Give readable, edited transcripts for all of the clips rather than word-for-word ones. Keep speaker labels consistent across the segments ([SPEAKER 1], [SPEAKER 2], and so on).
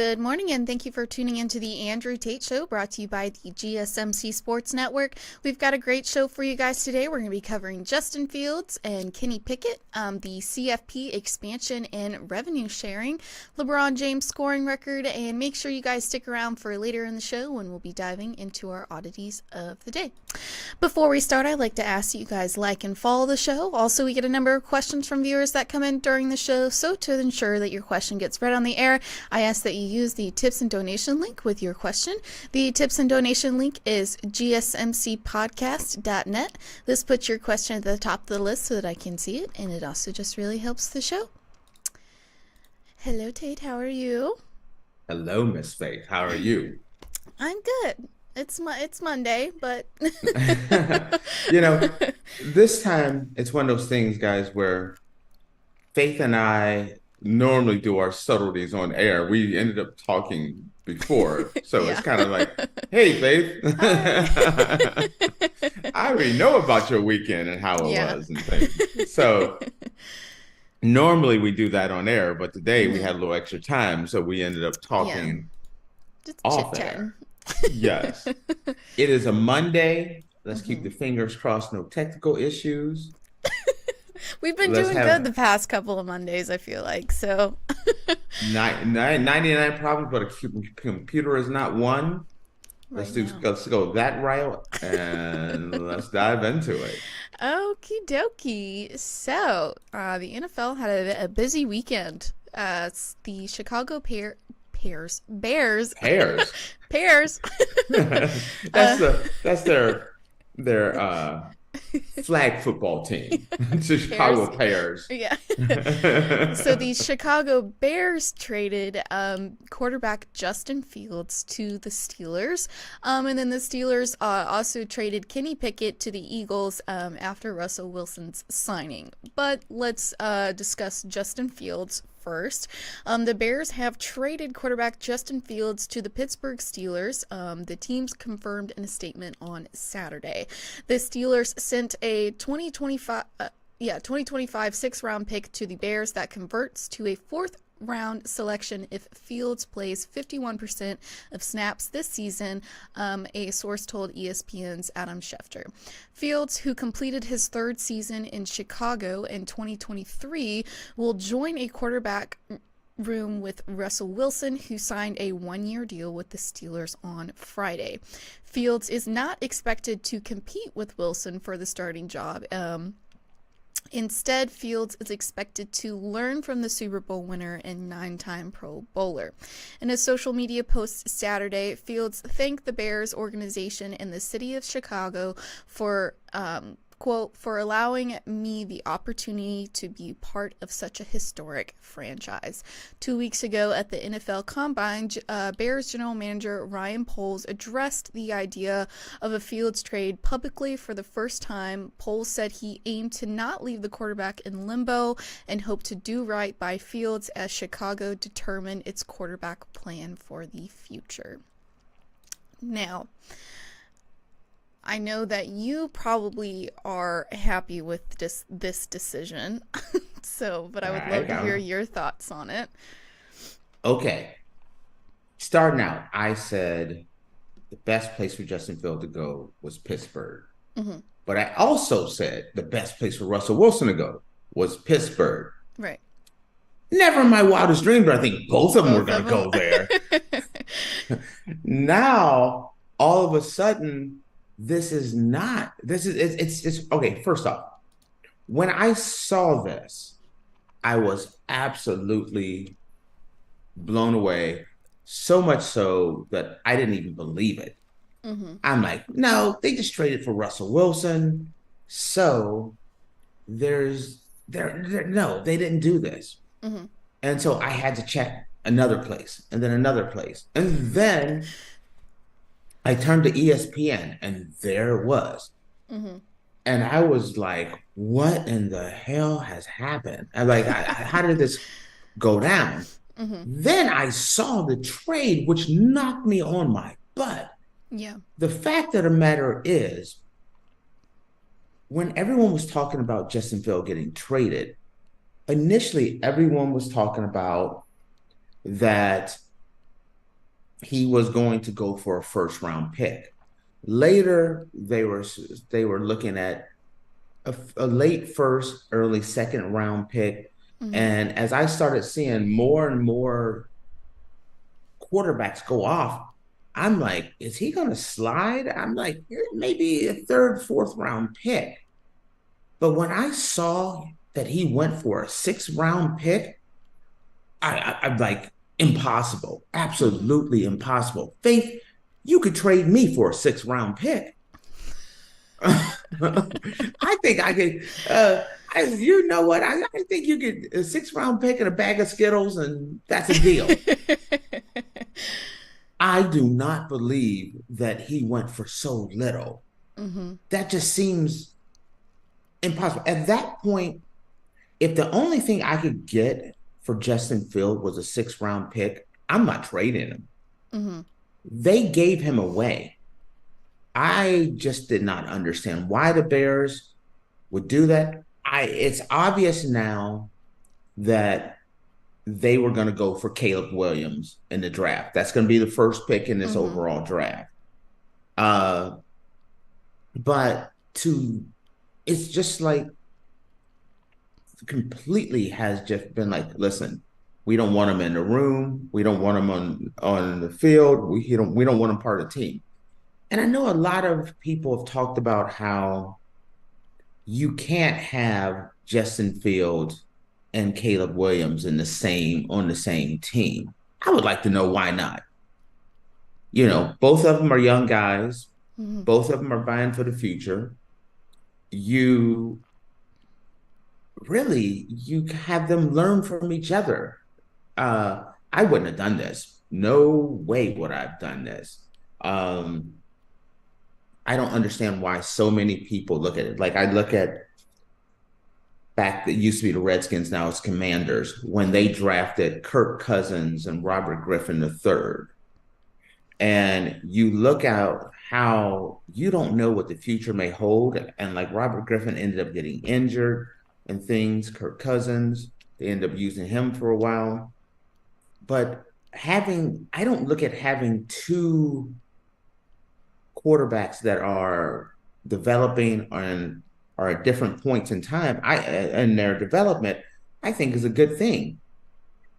[SPEAKER 1] Good morning, and thank you for tuning into the Andrew Tate Show, brought to you by the GSMC Sports Network. We've got a great show for you guys today. We're going to be covering Justin Fields and Kenny Pickett, the CFP expansion and revenue sharing, LeBron James scoring record, and make sure you guys stick around for later in the show when we'll be diving into our oddities of the day. Before we start, I'd like to ask that you guys like and follow the show. Also, we get a number of questions from viewers that come in during the show, so to ensure that your question gets read on the air, I ask that you use the tips and donation link with your question. The tips and donation link is gsmcpodcast.net. This puts your question at the top of the list so that I can see it, and it also just really helps the show. Hello, Tate. How are you?
[SPEAKER 2] Hello, Miss Faith. How are you?
[SPEAKER 1] I'm good. It's Monday, but
[SPEAKER 2] this time it's one of those things, guys, where Faith and I normally do our subtleties on air. We ended up talking before, so It's kind of like, hey, Faith, I already know about your weekend and how it was and things. So normally we do that on air, but today we had a little extra time, so we ended up talking off air. Yes. It is a Monday. Let's keep the fingers crossed, no technical issues.
[SPEAKER 1] We've been doing good the past couple of Mondays, I feel like. So
[SPEAKER 2] 99 problems, but a computer is not one. Let's go that route and let's dive into it.
[SPEAKER 1] Okie dokie. So the NFL had a busy weekend. The Chicago Bears.
[SPEAKER 2] That's their flag football team. The Chicago Bears.
[SPEAKER 1] Yeah. So the Chicago Bears traded quarterback Justin Fields to the Steelers. And then the Steelers also traded Kenny Pickett to the Eagles after Russell Wilson's signing. But let's discuss Justin Fields first. The Bears have traded quarterback Justin Fields to the Pittsburgh Steelers. The teams confirmed in a statement on Saturday. The Steelers sent a 2025 sixth-round pick to the Bears that converts to a fourth-round selection if Fields plays 51% of snaps this season, a source told ESPN's Adam Schefter. Fields, who completed his third season in Chicago in 2023, will join a quarterback room with Russell Wilson, who signed a one-year deal with the Steelers on Friday. Fields is not expected to compete with Wilson for the starting job. Instead, Fields is expected to learn from the Super Bowl winner and 9-time Pro Bowler. In a social media post Saturday, Fields thanked the Bears organization and the city of Chicago for quote, for allowing me the opportunity to be part of such a historic franchise. 2 weeks ago at the NFL Combine, Bears general manager Ryan Poles addressed the idea of a Fields trade publicly for the first time. Poles said he aimed to not leave the quarterback in limbo and hoped to do right by Fields as Chicago determined its quarterback plan for the future. Now, I know that you probably are happy with this decision, but I would love to hear your thoughts on it.
[SPEAKER 2] Okay. Starting out, I said the best place for Justin Fields to go was Pittsburgh. Mm-hmm. But I also said the best place for Russell Wilson to go was Pittsburgh.
[SPEAKER 1] Right.
[SPEAKER 2] Never in my wildest dreams, but I think both of them were going to go there. Now, all of a sudden, it's okay. First off, when I saw this, I was absolutely blown away, so much so that I didn't even believe it. Mm-hmm. I'm like, no, they just traded for Russell Wilson. So no, they didn't do this. Mm-hmm. And so I had to check another place and then another place. And then I turned to ESPN and there it was. Mm-hmm. And I was like, what in the hell has happened? I'm like, how did this go down? Mm-hmm. Then I saw the trade, which knocked me on my butt.
[SPEAKER 1] Yeah.
[SPEAKER 2] The fact of the matter is, when everyone was talking about Justin Fields getting traded, initially everyone was talking about that he was going to go for a first round pick. Later, they were looking at a late first, early second round pick.
[SPEAKER 1] Mm-hmm.
[SPEAKER 2] And as I started seeing more and more quarterbacks go off, I'm like, is he going to slide? I'm like, maybe a third, fourth round pick. But when I saw that he went for a sixth round pick, I'm like, impossible,
[SPEAKER 1] Mm-hmm.
[SPEAKER 2] absolutely impossible. Faith, you could trade me for a sixth round pick. I think I could. You know what? I think you could a sixth round pick and a bag of Skittles, and that's a deal. I do not believe that he went for so little.
[SPEAKER 1] Mm-hmm.
[SPEAKER 2] That just seems impossible. At that point, if the only thing I could get for Justin Field was a sixth round pick, I'm not trading him.
[SPEAKER 1] Mm-hmm.
[SPEAKER 2] They gave him away. I just did not understand why the Bears would do that. It's obvious now that they were going to go for Caleb Williams in the draft. That's going to be the first pick in this
[SPEAKER 1] Mm-hmm.
[SPEAKER 2] overall draft. Uh, but to it's just like completely has just been like, listen, we don't want him in the room. We don't want him on the field. We don't want him part of the team. And I know a lot of people have talked about how you can't have Justin Fields and Caleb Williams in the same on the same team. I would like to know why not. You know, both of them are young guys.
[SPEAKER 1] Mm-hmm.
[SPEAKER 2] Both of them are vying for the future. You you have them learn from each other. I wouldn't have done this. No way would I have done this. Um, I don't understand why so many people look at it. Like I look at back that used to be the Redskins, now it's Commanders, when they
[SPEAKER 1] Mm-hmm.
[SPEAKER 2] drafted Kirk Cousins and Robert Griffin III. And you look out how you don't know what the future may hold. And like Robert Griffin ended up getting injured and things, Kirk Cousins, they end up using him for a while. But I don't look at having two quarterbacks that are developing and are at different points in time. In their development, I think is a good thing.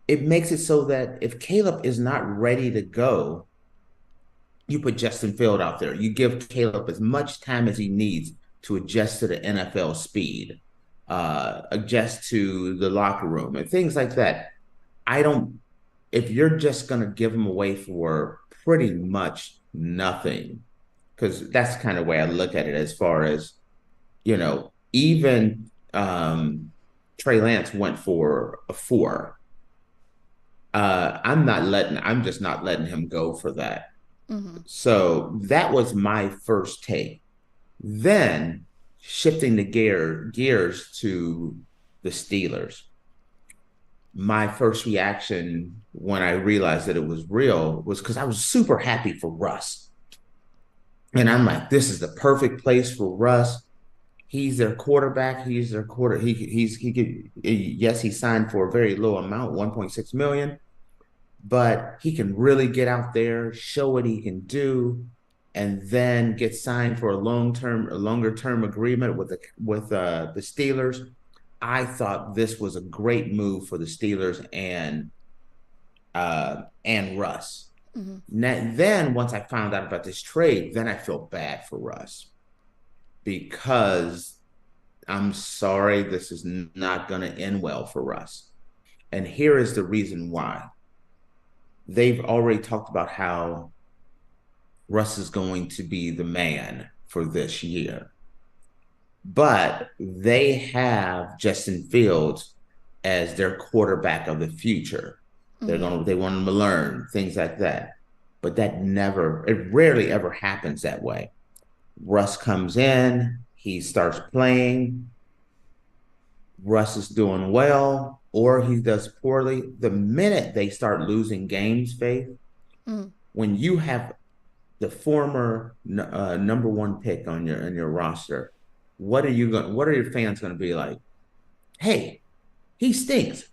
[SPEAKER 2] It makes it so that if Caleb is not ready to go, you put Justin Field out there. You give Caleb as much time as he needs to adjust to the NFL speed, adjust to the locker room, and things like that. I don't. If you're just gonna give him away for pretty much nothing, because that's kind of the way I look at it. As far as even Trey Lance went for a four. I'm just not letting him go for that.
[SPEAKER 1] Mm-hmm.
[SPEAKER 2] So that was my first take. Then shifting the gears to the Steelers. My first reaction when I realized that it was real was because I was super happy for Russ. And I'm like, this is the perfect place for Russ. He's their quarterback. He's their quarter. He could, yes, he signed for a very low amount, 1.6 million, but he can really get out there, show what he can do, and then get signed for a longer term agreement with the Steelers. I thought this was a great move for the Steelers and Russ.
[SPEAKER 1] Mm-hmm.
[SPEAKER 2] Then once I found out about this trade, then I felt bad for Russ because I'm sorry, this is not going to end well for Russ. And here is the reason why. They've already talked about how Russ is going to be the man for this year. But they have Justin Fields as their quarterback of the future.
[SPEAKER 1] Mm-hmm.
[SPEAKER 2] They want him to learn things like that. But it rarely ever happens that way. Russ comes in, he starts playing. Russ is doing well, or he does poorly. The minute they start losing games, Faith,
[SPEAKER 1] Mm-hmm.
[SPEAKER 2] when you have the former number one pick on your roster, what are your fans going to be like? Hey, he stinks.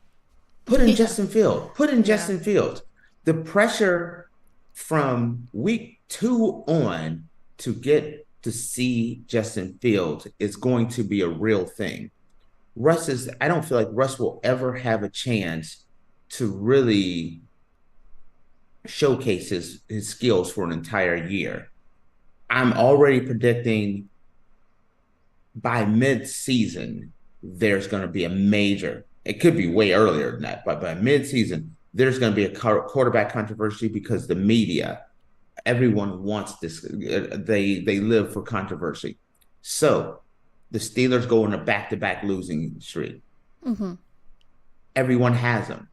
[SPEAKER 2] Put in
[SPEAKER 1] Yeah.
[SPEAKER 2] Justin Field. Put in
[SPEAKER 1] Yeah.
[SPEAKER 2] Justin Fields. The pressure from week 2 on, to get to see Justin Fields is going to be a real thing. I don't feel like Russ will ever have a chance to really showcase his skills for an entire year. I'm already predicting by mid-season, there's going to be a major, it could be way earlier than that, but by mid-season, there's going to be a quarterback controversy because the media, everyone wants this. They live for controversy. So the Steelers go on a back-to-back losing streak.
[SPEAKER 1] Mm-hmm.
[SPEAKER 2] Everyone has them.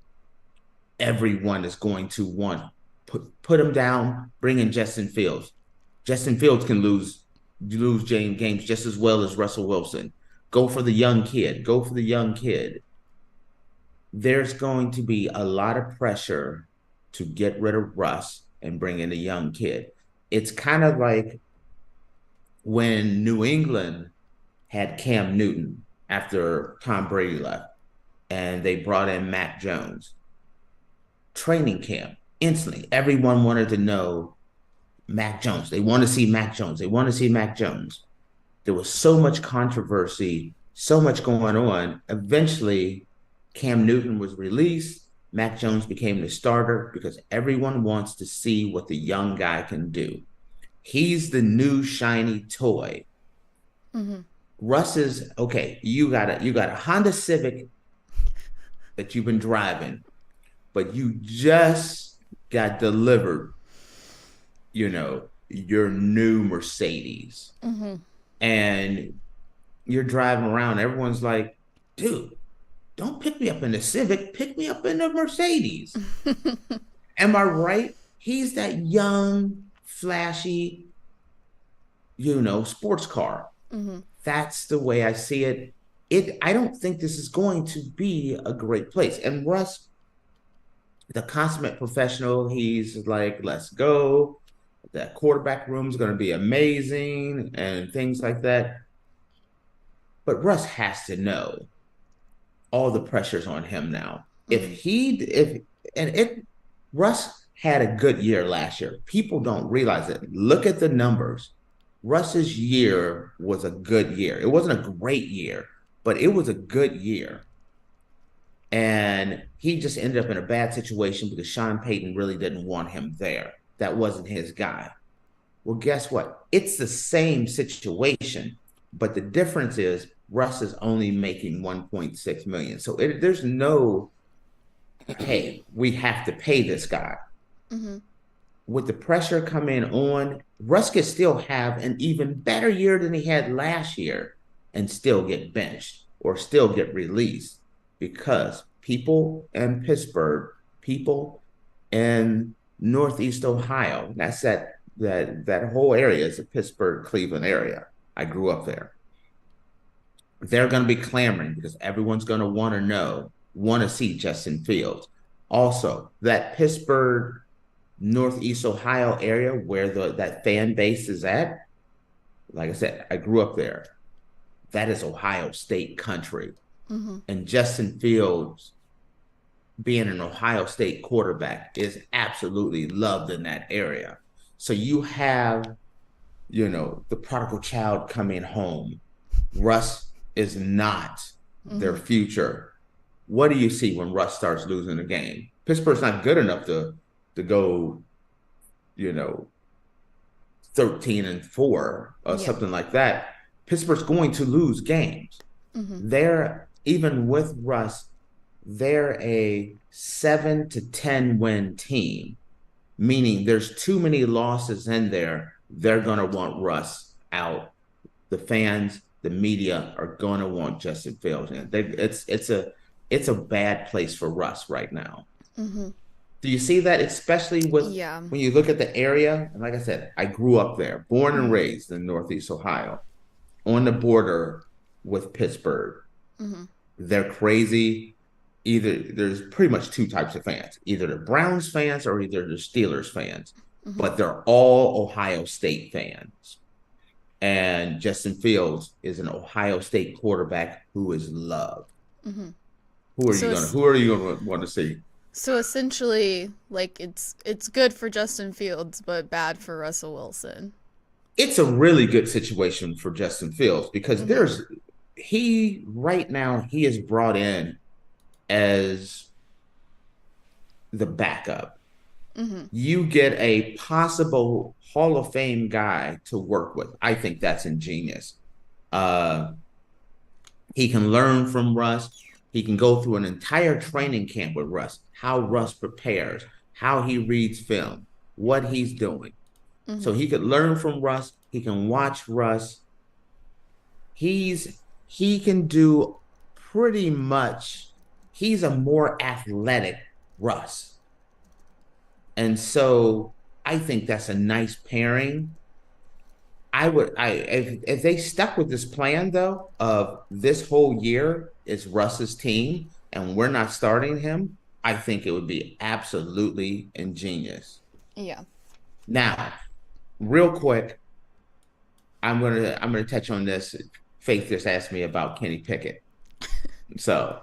[SPEAKER 2] Everyone is going to want put them down, bring in Justin Fields. Justin Fields can lose games just as well as Russell Wilson. Go for the young kid. Go for the young kid. There's going to be a lot of pressure to get rid of Russ and bring in a young kid. It's kind of like when New England had Cam Newton after Tom Brady left, and they brought in Mac Jones. Training camp, instantly, everyone wanted to know Mac Jones. They want to see Mac Jones. They want to see Mac Jones. There was so much controversy, so much going on. Eventually, Cam Newton was released. Mac Jones became the starter because everyone wants to see what the young guy can do. He's the new shiny toy.
[SPEAKER 1] Mm-hmm.
[SPEAKER 2] Russ is okay. You got a Honda Civic that you've been driving, but you just got delivered, your new Mercedes.
[SPEAKER 1] Mm-hmm.
[SPEAKER 2] And you're driving around. Everyone's like, dude, don't pick me up in the Civic. Pick me up in the Mercedes. Am I right? He's that young, flashy, sports car.
[SPEAKER 1] Mm-hmm.
[SPEAKER 2] That's the way I see it. I don't think this is going to be a great place. And Russ, the consummate professional, he's like, let's go. That quarterback room is going to be amazing and things like that. But Russ has to know all the pressure's on him now. Russ had a good year last year. People don't realize it. Look at the numbers. Russ's year was a good year. It wasn't a great year, but it was a good year. And he just ended up in a bad situation because Sean Payton really didn't want him there. That wasn't his guy. Well, guess what? It's the same situation, but the difference is Russ is only making $1.6 million. So there's no, hey, we have to pay this guy.
[SPEAKER 1] Mm-hmm.
[SPEAKER 2] With the pressure coming on, Russ could still have an even better year than he had last year and still get benched or still get released because people in Pittsburgh, people in Northeast Ohio, that's that whole area is the Pittsburgh, Cleveland area. I grew up there. They're going to be clamoring because everyone's going to want to see Justin Fields. Also, that Pittsburgh, Northeast Ohio area where that fan base is at, like I said, I grew up there. That is Ohio State country.
[SPEAKER 1] Mm-hmm.
[SPEAKER 2] And Justin Fields, being an Ohio State quarterback, is absolutely loved in that area. So you have, the prodigal child coming home. Russ is not their future. What do you see when Russ starts losing a game? Pittsburgh's not good enough to go, 13-4 or something like that. Pittsburgh's going to lose games. Mm-hmm. Even with Russ, they're a 7 to 10 win team, meaning there's too many losses in there. They're going to want Russ out. The fans, the media are going to want Justin Fields in. It's a bad place for Russ right now.
[SPEAKER 1] Mm-hmm.
[SPEAKER 2] Do you see that, especially when you look at the area? And like I said, I grew up there, born and raised in Northeast Ohio, on the border with Pittsburgh.
[SPEAKER 1] Mm-hmm.
[SPEAKER 2] They're crazy. There's pretty much two types of fans, either the Browns fans or either the Steelers fans, but they're all Ohio State fans. And Justin Fields is an Ohio State quarterback who is loved. Mm-hmm. Who are you going to want to see?
[SPEAKER 1] So essentially, like it's good for Justin Fields, but bad for Russell Wilson.
[SPEAKER 2] It's a really good situation for Justin Fields because right now he is brought in as the backup. You get a possible Hall of Fame guy to work with. I think that's ingenious. He can learn from Russ. He can go through an entire training camp with Russ, how Russ prepares, how he reads film, what he's doing. So he could learn from Russ. He can watch Russ. He can do pretty much, he's a more athletic Russ. And so I think that's a nice pairing. If they stuck with this plan though, of this whole year is Russ's team and we're not starting him, I think it would be absolutely ingenious.
[SPEAKER 1] Yeah.
[SPEAKER 2] Now, real quick, I'm gonna touch on this. Faith just asked me about Kenny Pickett. So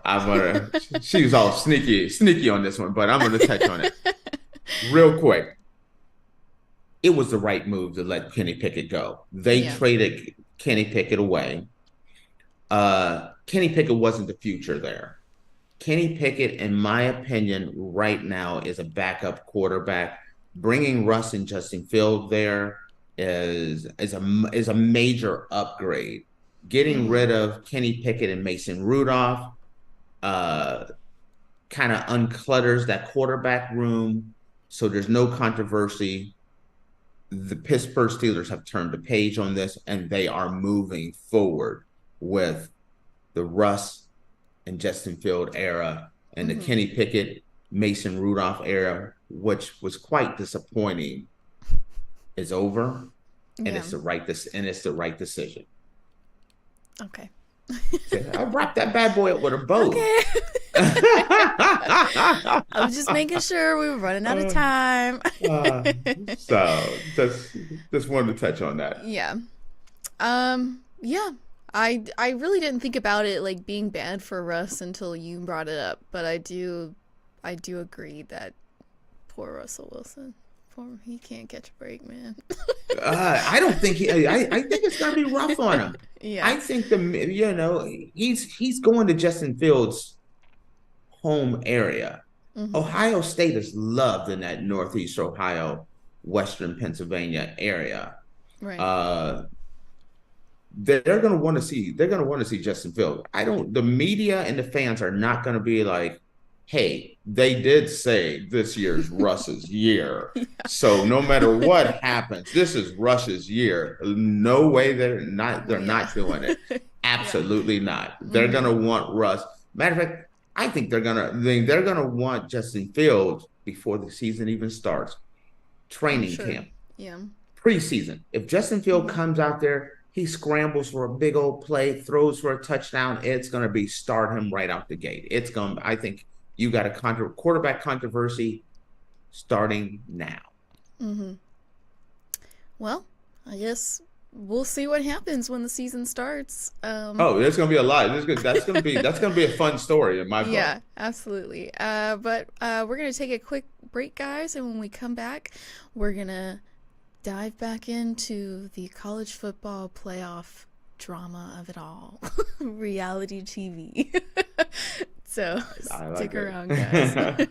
[SPEAKER 2] she was all sneaky on this one, but I'm gonna touch on it. Real quick. It was the right move to let Kenny Pickett go. They traded Kenny Pickett away. Kenny Pickett wasn't the future there. Kenny Pickett, in my opinion, right now is a backup quarterback. Bringing Russ and Justin Fields there is a major upgrade. Getting rid of Kenny Pickett and Mason Rudolph kind of unclutters that quarterback room, so there's no controversy. The Pittsburgh Steelers have turned the page on this, and they are moving forward with the Russ and Justin Field era and the Kenny Pickett, Mason Rudolph era, which was quite disappointing, is over, and it's the right decision.
[SPEAKER 1] Okay.
[SPEAKER 2] I wrapped that bad boy up with a bow.
[SPEAKER 1] Okay. I was just making sure we were running out of time.
[SPEAKER 2] So just wanted to touch on that.
[SPEAKER 1] Yeah. Yeah. I really didn't think about it like being bad for Russ until you brought it up, but I do agree that poor Russell Wilson. He can't catch a break, man.
[SPEAKER 2] I don't think I think it's gonna be rough on him.
[SPEAKER 1] Yeah.
[SPEAKER 2] I think he's going to Justin Fields' home area. Ohio State is loved in that Northeast Ohio, Western Pennsylvania area.
[SPEAKER 1] Right.
[SPEAKER 2] They're going to want to see Justin Fields. The media and the fans are not going to be like, hey, they did say this year's Russ's year. Yeah. So no matter what happens, this is Russ's year. No way they're not doing it. Absolutely not. They're going to want Russ. Matter of fact, I think they're going to want Justin Fields before the season even starts. Training camp.
[SPEAKER 1] Yeah. Preseason.
[SPEAKER 2] If Justin Fields comes out there, he scrambles for a big old play, throws for a touchdown, it's going to be start him right out the gate. I think you got a quarterback controversy starting now.
[SPEAKER 1] Well, I guess we'll see what happens when the season starts.
[SPEAKER 2] There's going to be a lot. That's going to be a fun story in my book.
[SPEAKER 1] Yeah, absolutely. But we're going to take a quick break, guys, and when we come back, we're going to dive back into the college football playoff drama of it all. Reality TV. So stick around, guys.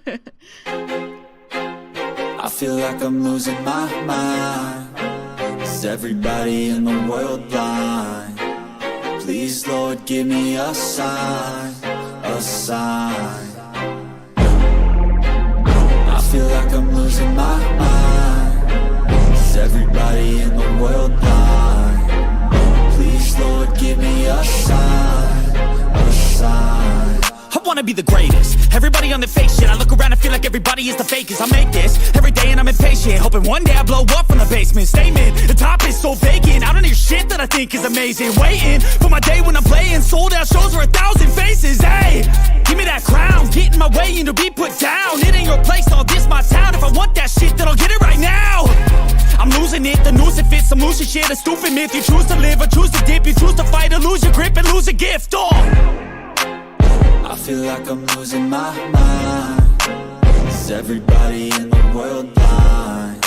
[SPEAKER 3] I feel like I'm losing my mind. Is everybody in the world blind? Please, Lord, give me a sign, a sign. I feel like I'm losing my mind. Is everybody in the world blind? Please, Lord, give me a sign, a sign.
[SPEAKER 4] I wanna be the greatest. Everybody on their fake shit. I look around and feel like everybody is the fakest. I make this every day and I'm impatient, hoping one day I blow up from the basement. Statement, the top is so vacant. I don't hear shit that I think is amazing. Waiting for my day when I'm playing sold out shows for 1,000 faces. Hey, give me that crown, get in my way and to be put down. It ain't your place, all this my town. If I want that shit, then I'll get it right now. I'm losing it, the noose it fits. I'm losing shit, a stupid myth. You choose to live or choose to dip. You choose to fight or lose your grip and lose a gift.
[SPEAKER 3] I feel like I'm losing my mind. Is everybody in the world blind?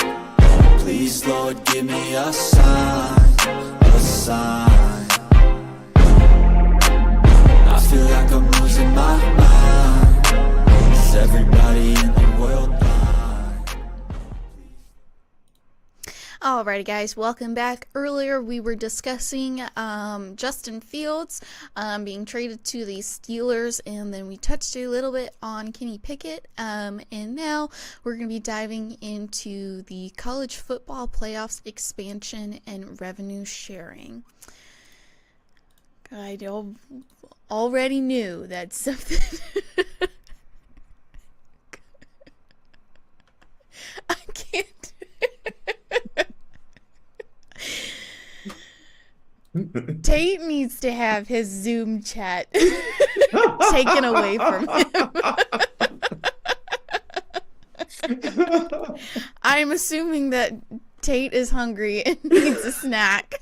[SPEAKER 3] Please, Lord, give me a sign, a sign. I feel like I'm losing my mind. Is everybody in the world blind?
[SPEAKER 1] Alrighty, guys, welcome back. Earlier, we were discussing Justin Fields being traded to the Steelers, and then we touched a little bit on Kenny Pickett. And now we're going to be diving into the college football playoffs expansion and revenue sharing. I already knew that something. I can't. Tate needs to have his Zoom chat taken away from him. I'm assuming that Tate is hungry and needs a snack.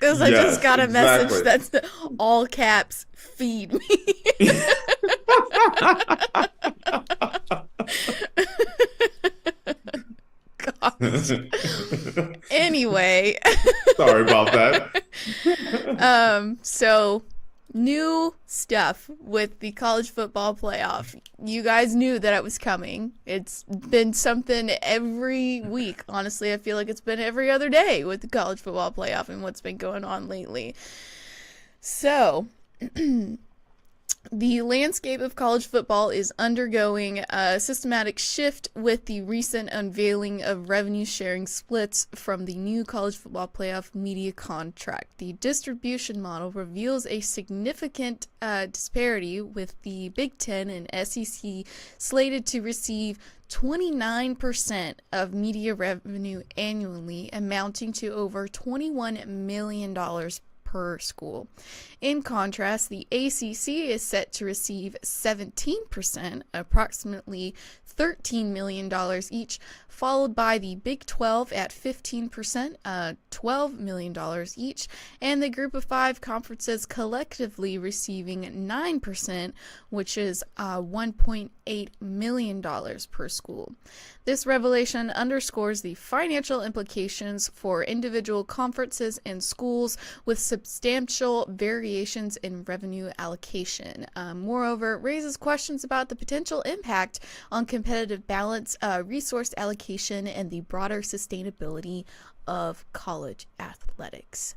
[SPEAKER 1] Because I just got a message that's all caps, feed me. Gosh. Anyway.
[SPEAKER 2] Sorry about
[SPEAKER 1] that. So new stuff with the college football playoff. You guys knew that it was coming. It's been something every week. Honestly, I feel like it's been every other day with the college football playoff and what's been going on lately. So the landscape of college football is undergoing a systematic shift with the recent unveiling of revenue sharing splits from the new college football playoff media contract. The distribution model reveals a significant disparity, with the Big Ten and SEC slated to receive 29% of media revenue annually, amounting to over $21 million per school. In contrast, the ACC is set to receive 17%, approximately $13 million each, followed by the Big 12 at 15%, $12 million each, and the Group of Five conferences collectively receiving 9%, which is $1.8 million per school. This revelation underscores the financial implications for individual conferences and schools, with substantial variations in revenue allocation. Moreover, it raises questions about the potential impact on competitive balance, resource allocation, and the broader sustainability of college athletics.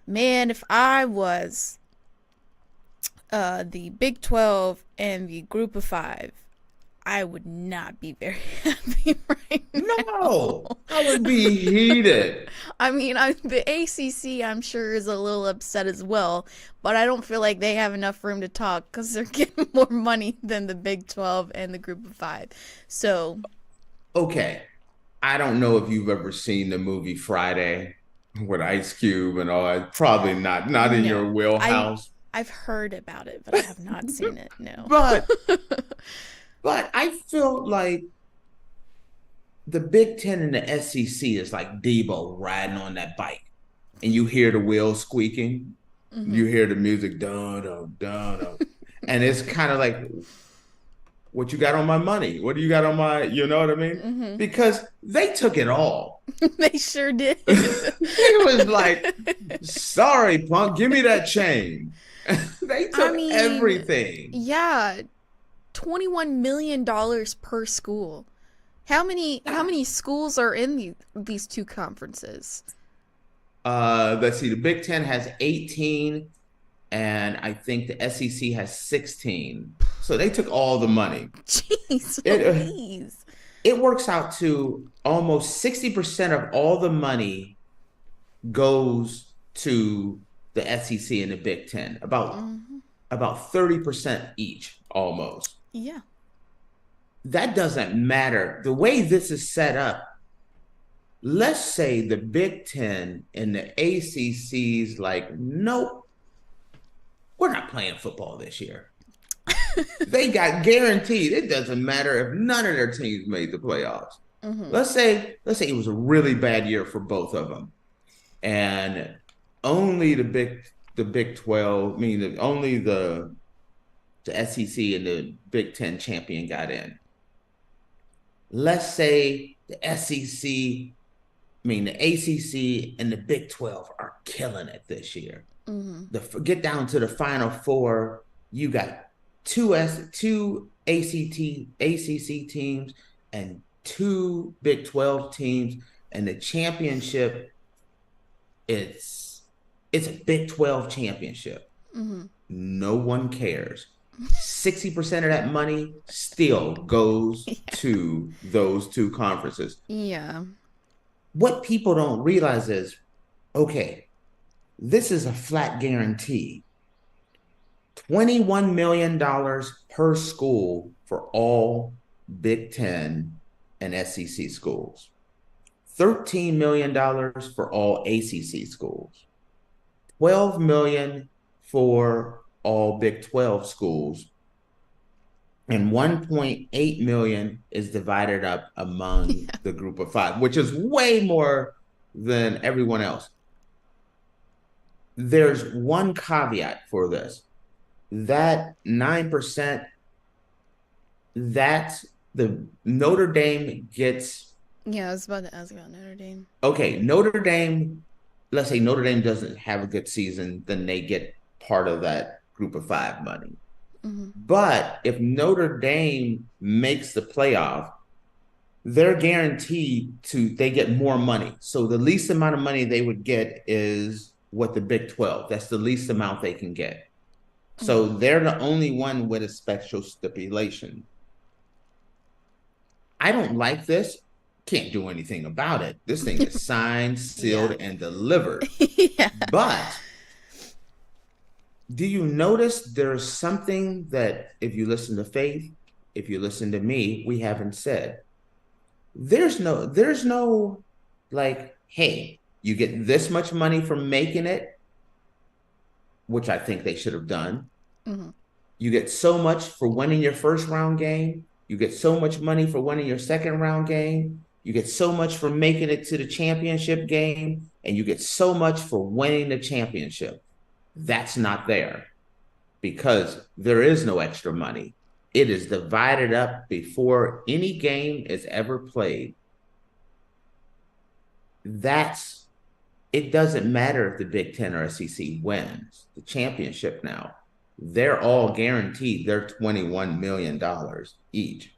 [SPEAKER 1] Man, if I was the Big 12 and the Group of Five, I would not be very happy right now.
[SPEAKER 2] No, I would be heated.
[SPEAKER 1] I mean, the ACC, I'm sure, is a little upset as well, but I don't feel like they have enough room to talk because they're getting more money than the Big 12 and the Group of Five. So,
[SPEAKER 2] okay, I don't know if you've ever seen the movie Friday with Ice Cube and all that. Probably not in your wheelhouse.
[SPEAKER 1] I've heard about it, but I have not seen it. No,
[SPEAKER 2] But I feel like the Big Ten and the SEC is like Debo riding on that bike, and you hear the wheels squeaking, you hear the music dun dun dun dun, and it's kind of like, what you got on my money? What do you got on my? You know what I mean? Because they took it all.
[SPEAKER 1] They sure did.
[SPEAKER 2] It was like, sorry, punk, give me that chain. They took everything.
[SPEAKER 1] Yeah. $21 million per school. How many schools are in these two conferences?
[SPEAKER 2] Let's see. The Big Ten has 18, and I think the SEC has 16. So they took all the money.
[SPEAKER 1] Jeez, please.
[SPEAKER 2] It works out to almost 60% of all the money goes to the SEC and the Big Ten. About 30% each, almost.
[SPEAKER 1] Yeah.
[SPEAKER 2] That doesn't matter. The way this is set up, let's say the Big Ten and the ACC's like, nope, we're not playing football this year. They got guaranteed. It doesn't matter if none of their teams made the playoffs. Let's say it was a really bad year for both of them, and only the Big 12, meaning only the the SEC and the Big Ten champion got in. Let's say the the ACC and the Big 12 are killing it this year. Get down to the Final Four, you got two ACC teams and 2 Big 12 teams, and the championship, it's a Big 12 championship. No one cares. 60% of that money still goes to those 2 conferences.
[SPEAKER 1] Yeah.
[SPEAKER 2] What people don't realize is, okay, this is a flat guarantee. $21 million per school for all Big Ten and SEC schools. $13 million for all ACC schools. $12 million for all Big 12 schools. And $1.8 million is divided up among the group of 5, which is way more than everyone else. There's one caveat for this. That 9%, that's the Notre Dame gets.
[SPEAKER 1] Yeah, I was about to ask about Notre Dame.
[SPEAKER 2] Okay, Notre Dame, let's say Notre Dame doesn't have a good season, then they get part of that group of 5 money. But if Notre Dame makes the playoff, they're guaranteed they get more money. So the least amount of money they would get is what the Big 12. That's the least amount they can get. So they're the only one with a special stipulation. I don't like this. Can't do anything about it. This thing is signed, sealed, and delivered. But do you notice there's something that if you listen to Faith, if you listen to me, we haven't said? There's no like, hey, you get this much money for making it, which I think they should have done. You get so much for winning your first round game. You get so much money for winning your second round game. You get so much for making it to the championship game. And you get so much for winning the championship. That's not there because there is no extra money. It is divided up before any game is ever played. It doesn't matter if the Big Ten or SEC wins the championship now. They're all guaranteed their $21 million each.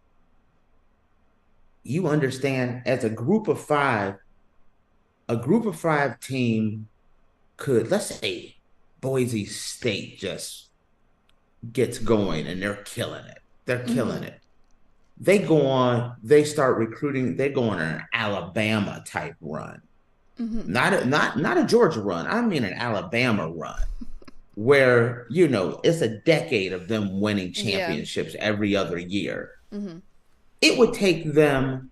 [SPEAKER 2] You understand, as a group of 5 team could, let's say, Boise State just gets going and they're killing it. They're killing it. They go on, they start recruiting, they go on an Alabama type run. Not a Georgia run. I mean an Alabama run where, it's a decade of them winning championships every other year. It would take them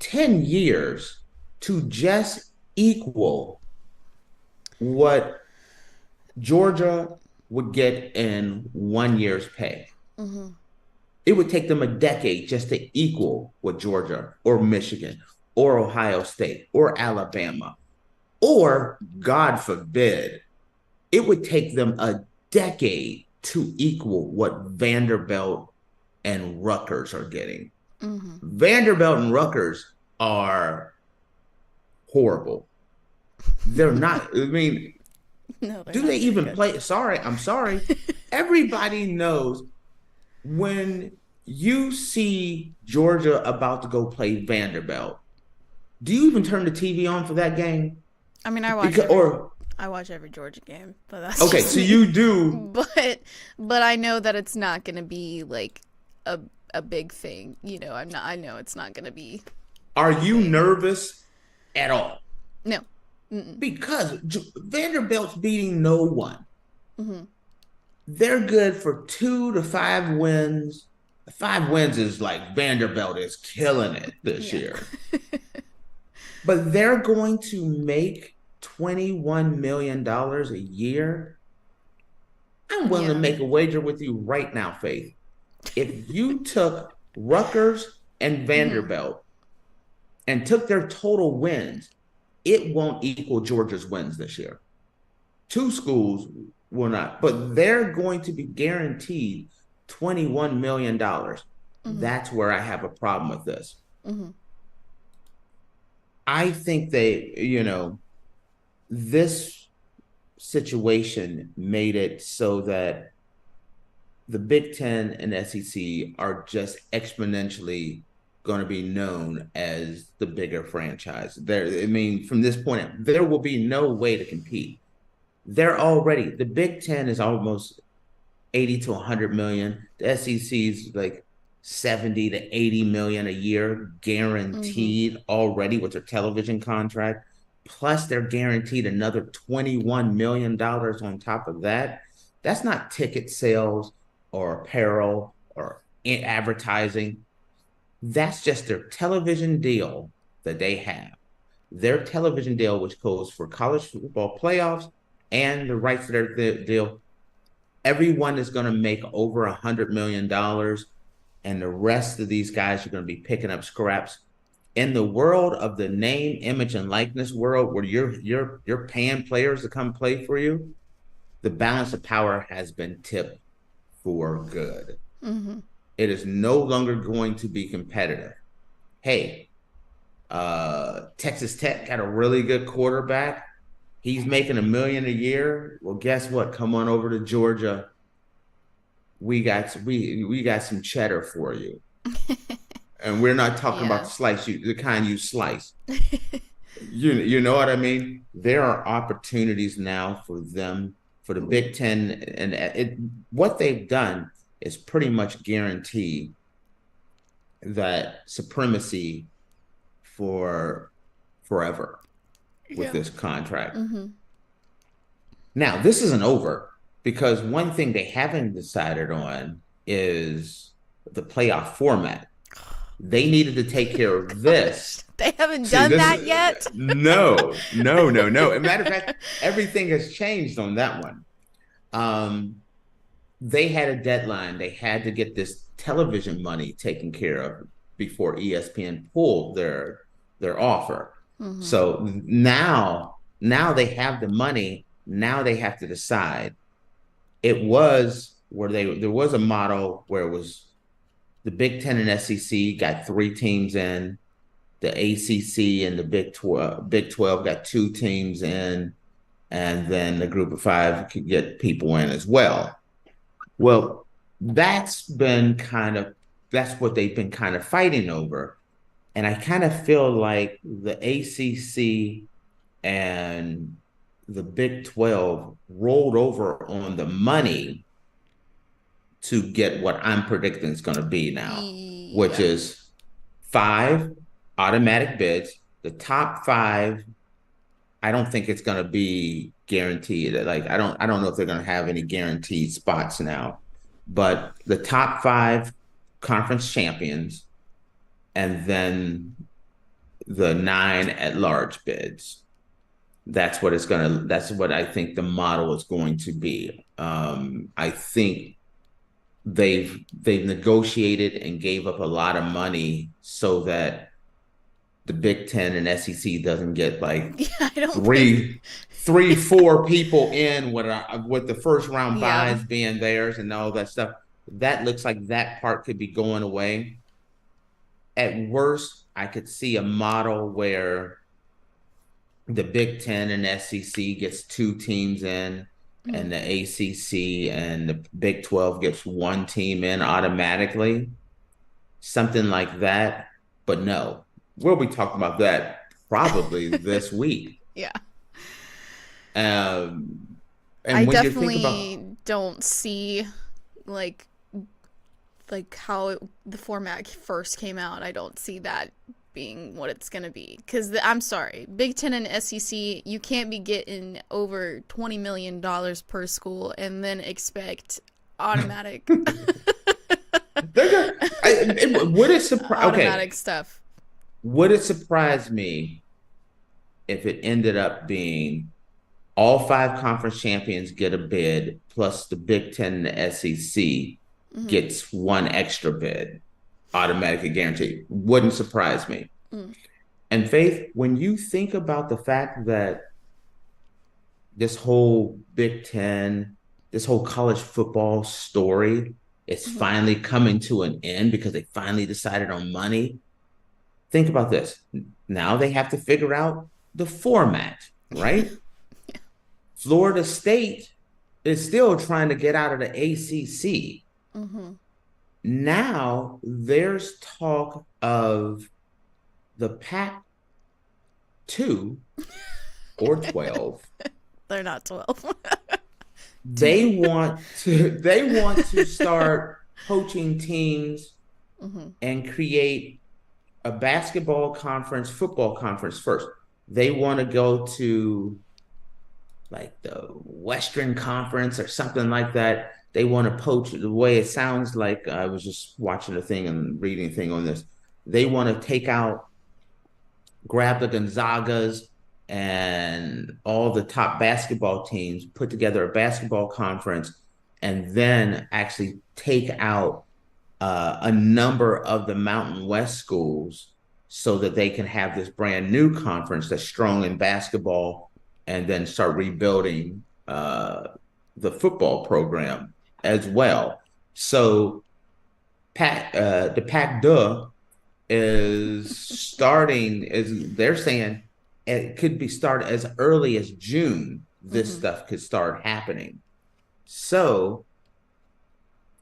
[SPEAKER 2] 10 years to just equal what Georgia would get in 1 year's pay. It would take them a decade just to equal what Georgia or Michigan or Ohio State or Alabama, or God forbid, it would take them a decade to equal what Vanderbilt and Rutgers are getting. Vanderbilt and Rutgers are horrible. They're not,
[SPEAKER 1] No,
[SPEAKER 2] do they even play? I'm sorry. Everybody knows when you see Georgia about to go play Vanderbilt, do you even turn the TV on for that game?
[SPEAKER 1] I mean, I watch every Georgia game, but that's
[SPEAKER 2] okay. So you do,
[SPEAKER 1] but I know that it's not going to be like a big thing. I know it's not going to be.
[SPEAKER 2] Are you nervous at all?
[SPEAKER 1] No.
[SPEAKER 2] Because Vanderbilt's beating no one. They're good for 2 to 5 wins. 5 wins is like Vanderbilt is killing it this year. But they're going to make $21 million a year. I'm willing to make a wager with you right now, Faith. If you took Rutgers and Vanderbilt and took their total wins, it won't equal Georgia's wins this year. 2 schools will not, but they're going to be guaranteed $21 million. That's where I have a problem with this. I think this situation made it so that the Big Ten and SEC are just exponentially going to be known as the bigger franchise. From this point on, there will be no way to compete. The Big Ten is almost 80 to 100 million. The SEC is like 70 to 80 million a year guaranteed already with their television contract. Plus they're guaranteed another $21 million on top of that. That's not ticket sales or apparel or advertising. That's just their television deal that they have. Their television deal, which goes for college football playoffs and the rights to their deal. Everyone is going to make over $100 million, and the rest of these guys are going to be picking up scraps. In the world of the name, image, and likeness world, where you're paying players to come play for you, the balance of power has been tipped for good. It is no longer going to be competitive. Hey, Texas Tech got a really good quarterback. He's making $1 million a year. Well, guess what? Come on over to Georgia. We got some cheddar for you. And we're not talking about the kind you slice. You know what I mean? There are opportunities now for them, for the Big Ten, and what they've done is pretty much guarantee that supremacy for forever with this contract. Now, this isn't over, because one thing they haven't decided on is the playoff format. They needed to take care of this.
[SPEAKER 1] They haven't done that yet?
[SPEAKER 2] No. As a matter of fact, everything has changed on that one. They had a deadline. They had to get this television money taken care of before ESPN pulled their offer. So now they have the money. Now they have to decide. It was where there was a model where it was the Big Ten and SEC got 3 teams in. The ACC and the Big 12 got 2 teams in, and then the Group of 5 could get people in as well. Well, that's what they've been kind of fighting over. And I kind of feel like the ACC and the Big 12 rolled over on the money to get what I'm predicting is going to be now, which is 5 automatic bids. The top 5, I don't think it's going to be guaranteed. Like, I don't know if they're going to have any guaranteed spots now, but the top 5 conference champions, and then the 9 at-large bids. That's what I think the model is going to be. I think they've negotiated and gave up a lot of money so that the Big Ten and SEC doesn't get like 4 people in with the first round buys being theirs and all that stuff. That looks like that part could be going away. At worst, I could see a model where the Big Ten and SEC gets 2 teams in, and the ACC and the Big 12 gets 1 team in automatically. Something like that. But no, we'll be talking about that probably this week.
[SPEAKER 1] Yeah.
[SPEAKER 2] And
[SPEAKER 1] I definitely don't see like how the format first came out. I don't see that being what it's going to be. Because I'm sorry, Big Ten and SEC, you can't be getting over $20 million per school and then expect automatic automatic stuff.
[SPEAKER 2] Would it surprise me if it ended up being all 5 conference champions get a bid, plus the Big Ten and the SEC gets 1 extra bid, automatically guaranteed? Wouldn't surprise me. And Faith, when you think about the fact that this whole Big Ten, this whole college football story It's finally coming to an end because they finally decided on money. Think about this. Now they have to figure out the format, right? Florida State is still trying to get out of the ACC. Now there's talk of the Pac-2 or 12.
[SPEAKER 1] They're not 12.
[SPEAKER 2] They want to start coaching teams and create a basketball conference, football conference first. They want to go to like the Western Conference or something like that. They want to poach the way it sounds like. I was just watching a thing and reading a thing on this. They want to grab the Gonzagas and all the top basketball teams, put together a basketball conference, and then actually take out a number of the Mountain West schools so that they can have this brand new conference that's strong in basketball, and then start rebuilding the football program as well. So the Pac-2 is starting, they're saying it could be started as early as June. This stuff could start happening. So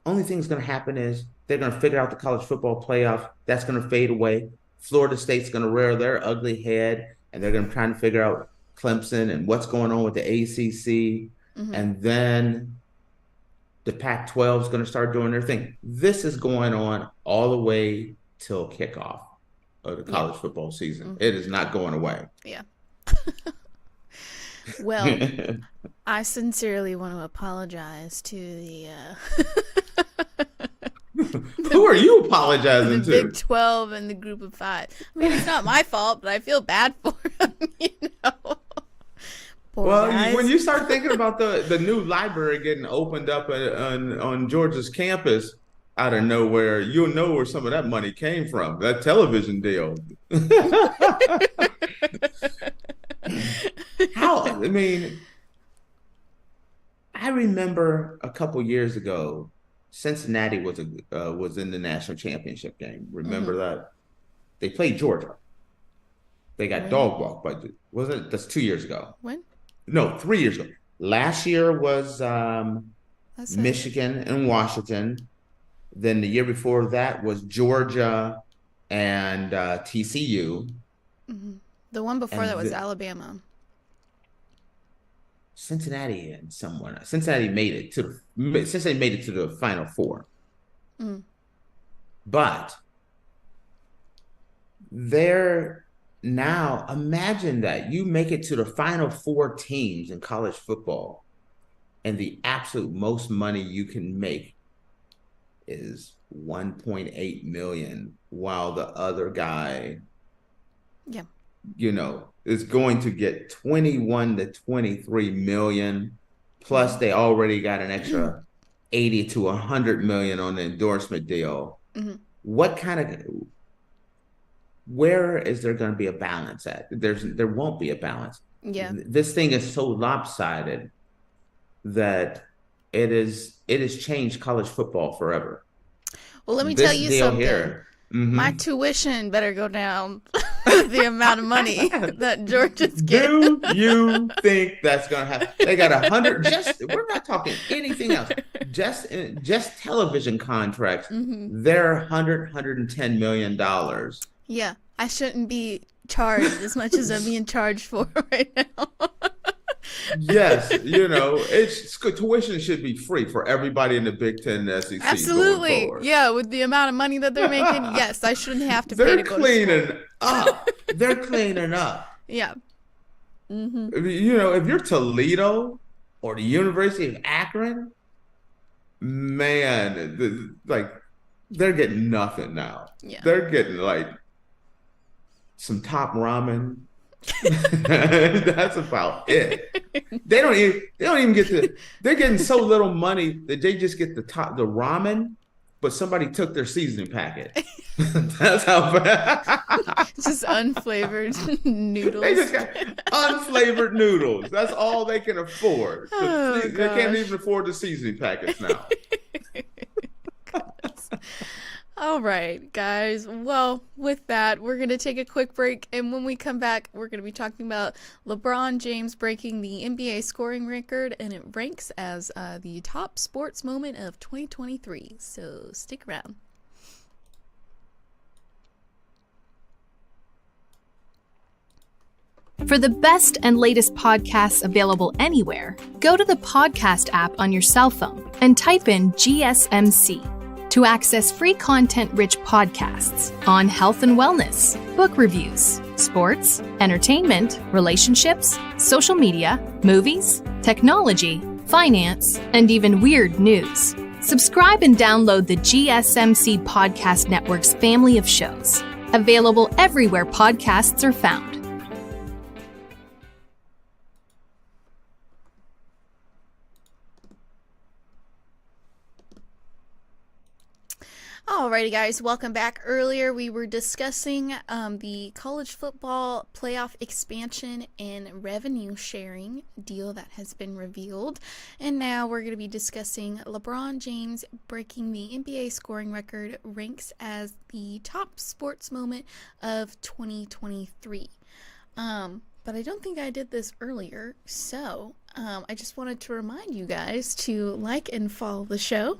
[SPEAKER 2] only thing that's going to happen is they're going to figure out the college football playoff. That's going to fade away. Florida State's going to rear their ugly head, and they're going to try to figure out Clemson and what's going on with the ACC. And then the Pac-12 is going to start doing their thing. This is going on all the way till kickoff of the college football season. It is not going away.
[SPEAKER 1] Yeah. Well, I sincerely want to apologize to the
[SPEAKER 2] who are you apologizing to?
[SPEAKER 1] The Big 12 and the Group of 5. I mean, it's not my fault, but I feel bad for them, you know.
[SPEAKER 2] Well, when you start thinking about the new library getting opened up on Georgia's campus out of nowhere, you'll know where some of that money came from. That television deal. I remember a couple years ago, Cincinnati was in the national championship game. Remember that? They played Georgia. They got dog walked, but that's 2 years ago.
[SPEAKER 1] When?
[SPEAKER 2] No, 3 years ago. Last year was Michigan and Washington. Then the year before that was Georgia and TCU.
[SPEAKER 1] The one before that was Alabama.
[SPEAKER 2] Cincinnati and someone. Cincinnati made it to the Final Four. But they're now, imagine that you make it to the Final Four teams in college football, and the absolute most money you can make is $1.8 million, while the other guy, is going to get 21 to 23 million. Plus, they already got an extra 80 to 100 million on the endorsement deal. Where is there going to be a balance at? There won't be a balance.
[SPEAKER 1] Yeah.
[SPEAKER 2] This thing is so lopsided that it has changed college football forever.
[SPEAKER 1] Well, let me tell you something.
[SPEAKER 2] Here,
[SPEAKER 1] my tuition better go down the amount of money that Georgia's getting.
[SPEAKER 2] Do you think that's going to happen? They got 100. We're not talking anything else. Just television contracts. They're $110 million.
[SPEAKER 1] Yeah, I shouldn't be charged as much as I'm being charged for right now.
[SPEAKER 2] Yes, tuition should be free for everybody in the Big Ten and SEC.
[SPEAKER 1] Absolutely. Yeah, with the amount of money that they're making, yes, I shouldn't have to pay to go to school.
[SPEAKER 2] They're cleaning up.
[SPEAKER 1] Yeah.
[SPEAKER 2] If you're Toledo or the University of Akron, man, they're getting nothing now. Yeah. They're getting some top ramen. That's about it. They don't even get they're getting so little money that they just get the ramen, but somebody took their seasoning packet. That's how bad.
[SPEAKER 1] Just unflavored noodles.
[SPEAKER 2] They just got unflavored noodles. That's all they can afford. They can't even afford the seasoning packets now.
[SPEAKER 1] All right, guys. Well, with that, we're going to take a quick break. And when we come back, we're going to be talking about LeBron James breaking the NBA scoring record. And it ranks as the top sports moment of 2023. So stick around.
[SPEAKER 5] For the best and latest podcasts available anywhere, go to the podcast app on your cell phone and type in GSMC to access free content-rich podcasts on health and wellness, book reviews, sports, entertainment, relationships, social media, movies, technology, finance, and even weird news. Subscribe and download the GSMC Podcast Network's family of shows, available everywhere podcasts are found.
[SPEAKER 1] Alrighty, guys, welcome back. Earlier, we were discussing the college football playoff expansion and revenue sharing deal that has been revealed. And now we're going to be discussing LeBron James breaking the NBA scoring record, ranks as the top sports moment of 2023. But I don't think I did this earlier, so I just wanted to remind you guys to like and follow the show.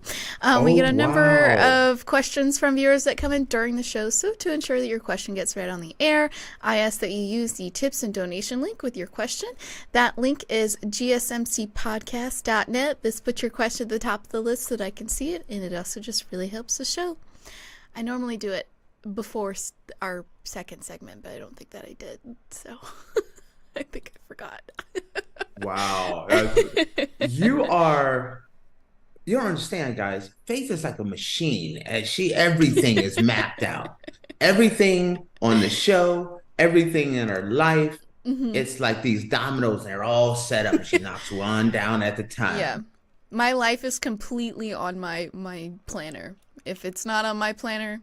[SPEAKER 1] We get a number of questions from viewers that come in during the show, so to ensure that your question gets read on the air, I ask that you use the tips and donation link with your question. That link is gsmcpodcast.net. This puts your question at the top of the list so that I can see it, and it also just really helps the show. I normally do it before our second segment, but I don't think that I did, so... I think I forgot.
[SPEAKER 2] Wow. You don't understand, guys. Faith is like a machine. Everything is mapped out. Everything on the show, everything in her life. Mm-hmm. It's like these dominoes, they're all set up. She knocks one down at the time.
[SPEAKER 1] Yeah. My life is completely on my planner. If it's not on my planner,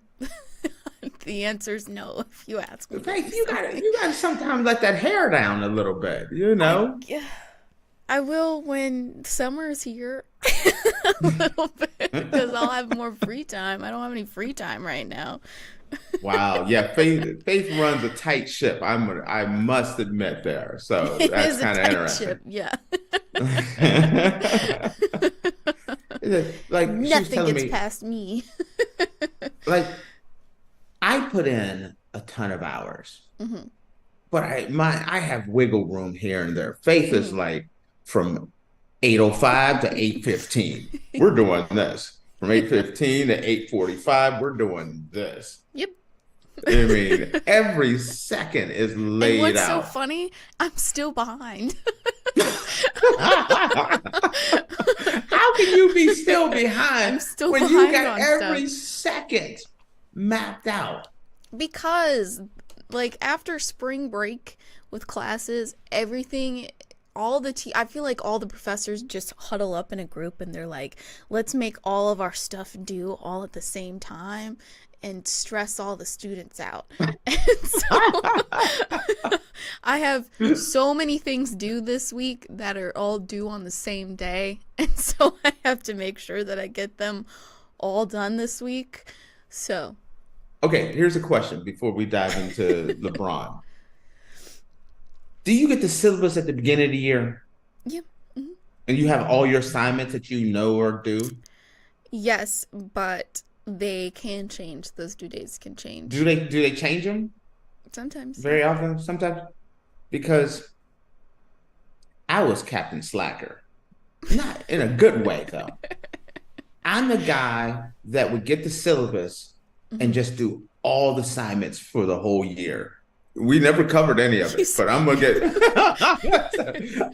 [SPEAKER 1] the answer's no, if you ask me.
[SPEAKER 2] Faith, you gotta sometimes let that hair down a little bit, you know?
[SPEAKER 1] I will when summer's here a little bit, because I'll have more free time. I don't have any free time right now.
[SPEAKER 2] Wow. Yeah, Faith runs a tight ship. I must admit there. So that's kind of interesting. Ship,
[SPEAKER 1] yeah.
[SPEAKER 2] Like
[SPEAKER 1] nothing gets past me.
[SPEAKER 2] Like, I put in a ton of hours, mm-hmm. but I have wiggle room here and there. Faith is like from 8:05 to 8:15. We're doing this. From 8:15 to 8:45, we're doing this.
[SPEAKER 1] Yep.
[SPEAKER 2] I mean, every second is laid
[SPEAKER 1] and what's
[SPEAKER 2] out.
[SPEAKER 1] So funny, I'm still behind.
[SPEAKER 2] How can you be still behind when you got every
[SPEAKER 1] stuff.
[SPEAKER 2] Second mapped out?
[SPEAKER 1] Because like after spring break with classes, everything, I feel like all the professors just huddle up in a group and they're like, let's make all of our stuff due all at the same time and stress all the students out. And so I have so many things due this week that are all due on the same day. And so I have to make sure that I get them all done this week. So.
[SPEAKER 2] Okay, here's a question before we dive into LeBron. Do you get the syllabus at the beginning of the year?
[SPEAKER 1] Yeah. Mm-hmm.
[SPEAKER 2] And you have all your assignments that you know are due?
[SPEAKER 1] Yes, but they can change. Those due dates can change.
[SPEAKER 2] Do they change them?
[SPEAKER 1] Sometimes.
[SPEAKER 2] Very often? Sometimes? Because I was Captain Slacker. Not in a good way, though. I'm the guy that would get the syllabus and just do all the assignments for the whole year. We never covered any of it, but I'm gonna get.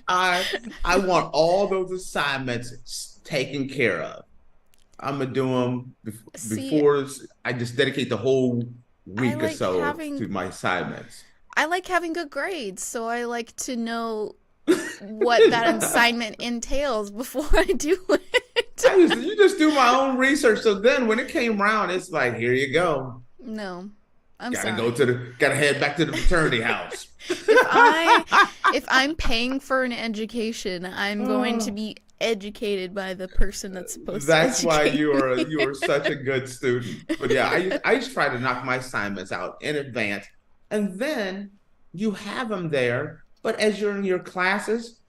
[SPEAKER 2] I want all those assignments taken care of. I'm gonna do them before I just dedicate the whole week or so to my assignments.
[SPEAKER 1] I like having good grades, so I like to know what that assignment entails before I do it.
[SPEAKER 2] You just do my own research. So then when it came around, it's like, here you go.
[SPEAKER 1] No, I'm
[SPEAKER 2] sorry.
[SPEAKER 1] Gotta
[SPEAKER 2] head back to the fraternity house.
[SPEAKER 1] If I'm paying for an education, I'm going to be educated by the person that's supposed
[SPEAKER 2] That's
[SPEAKER 1] to
[SPEAKER 2] why
[SPEAKER 1] educate
[SPEAKER 2] you are such a good student. But yeah, I used to try to knock my assignments out in advance, and then you have them there. But as you're in your classes,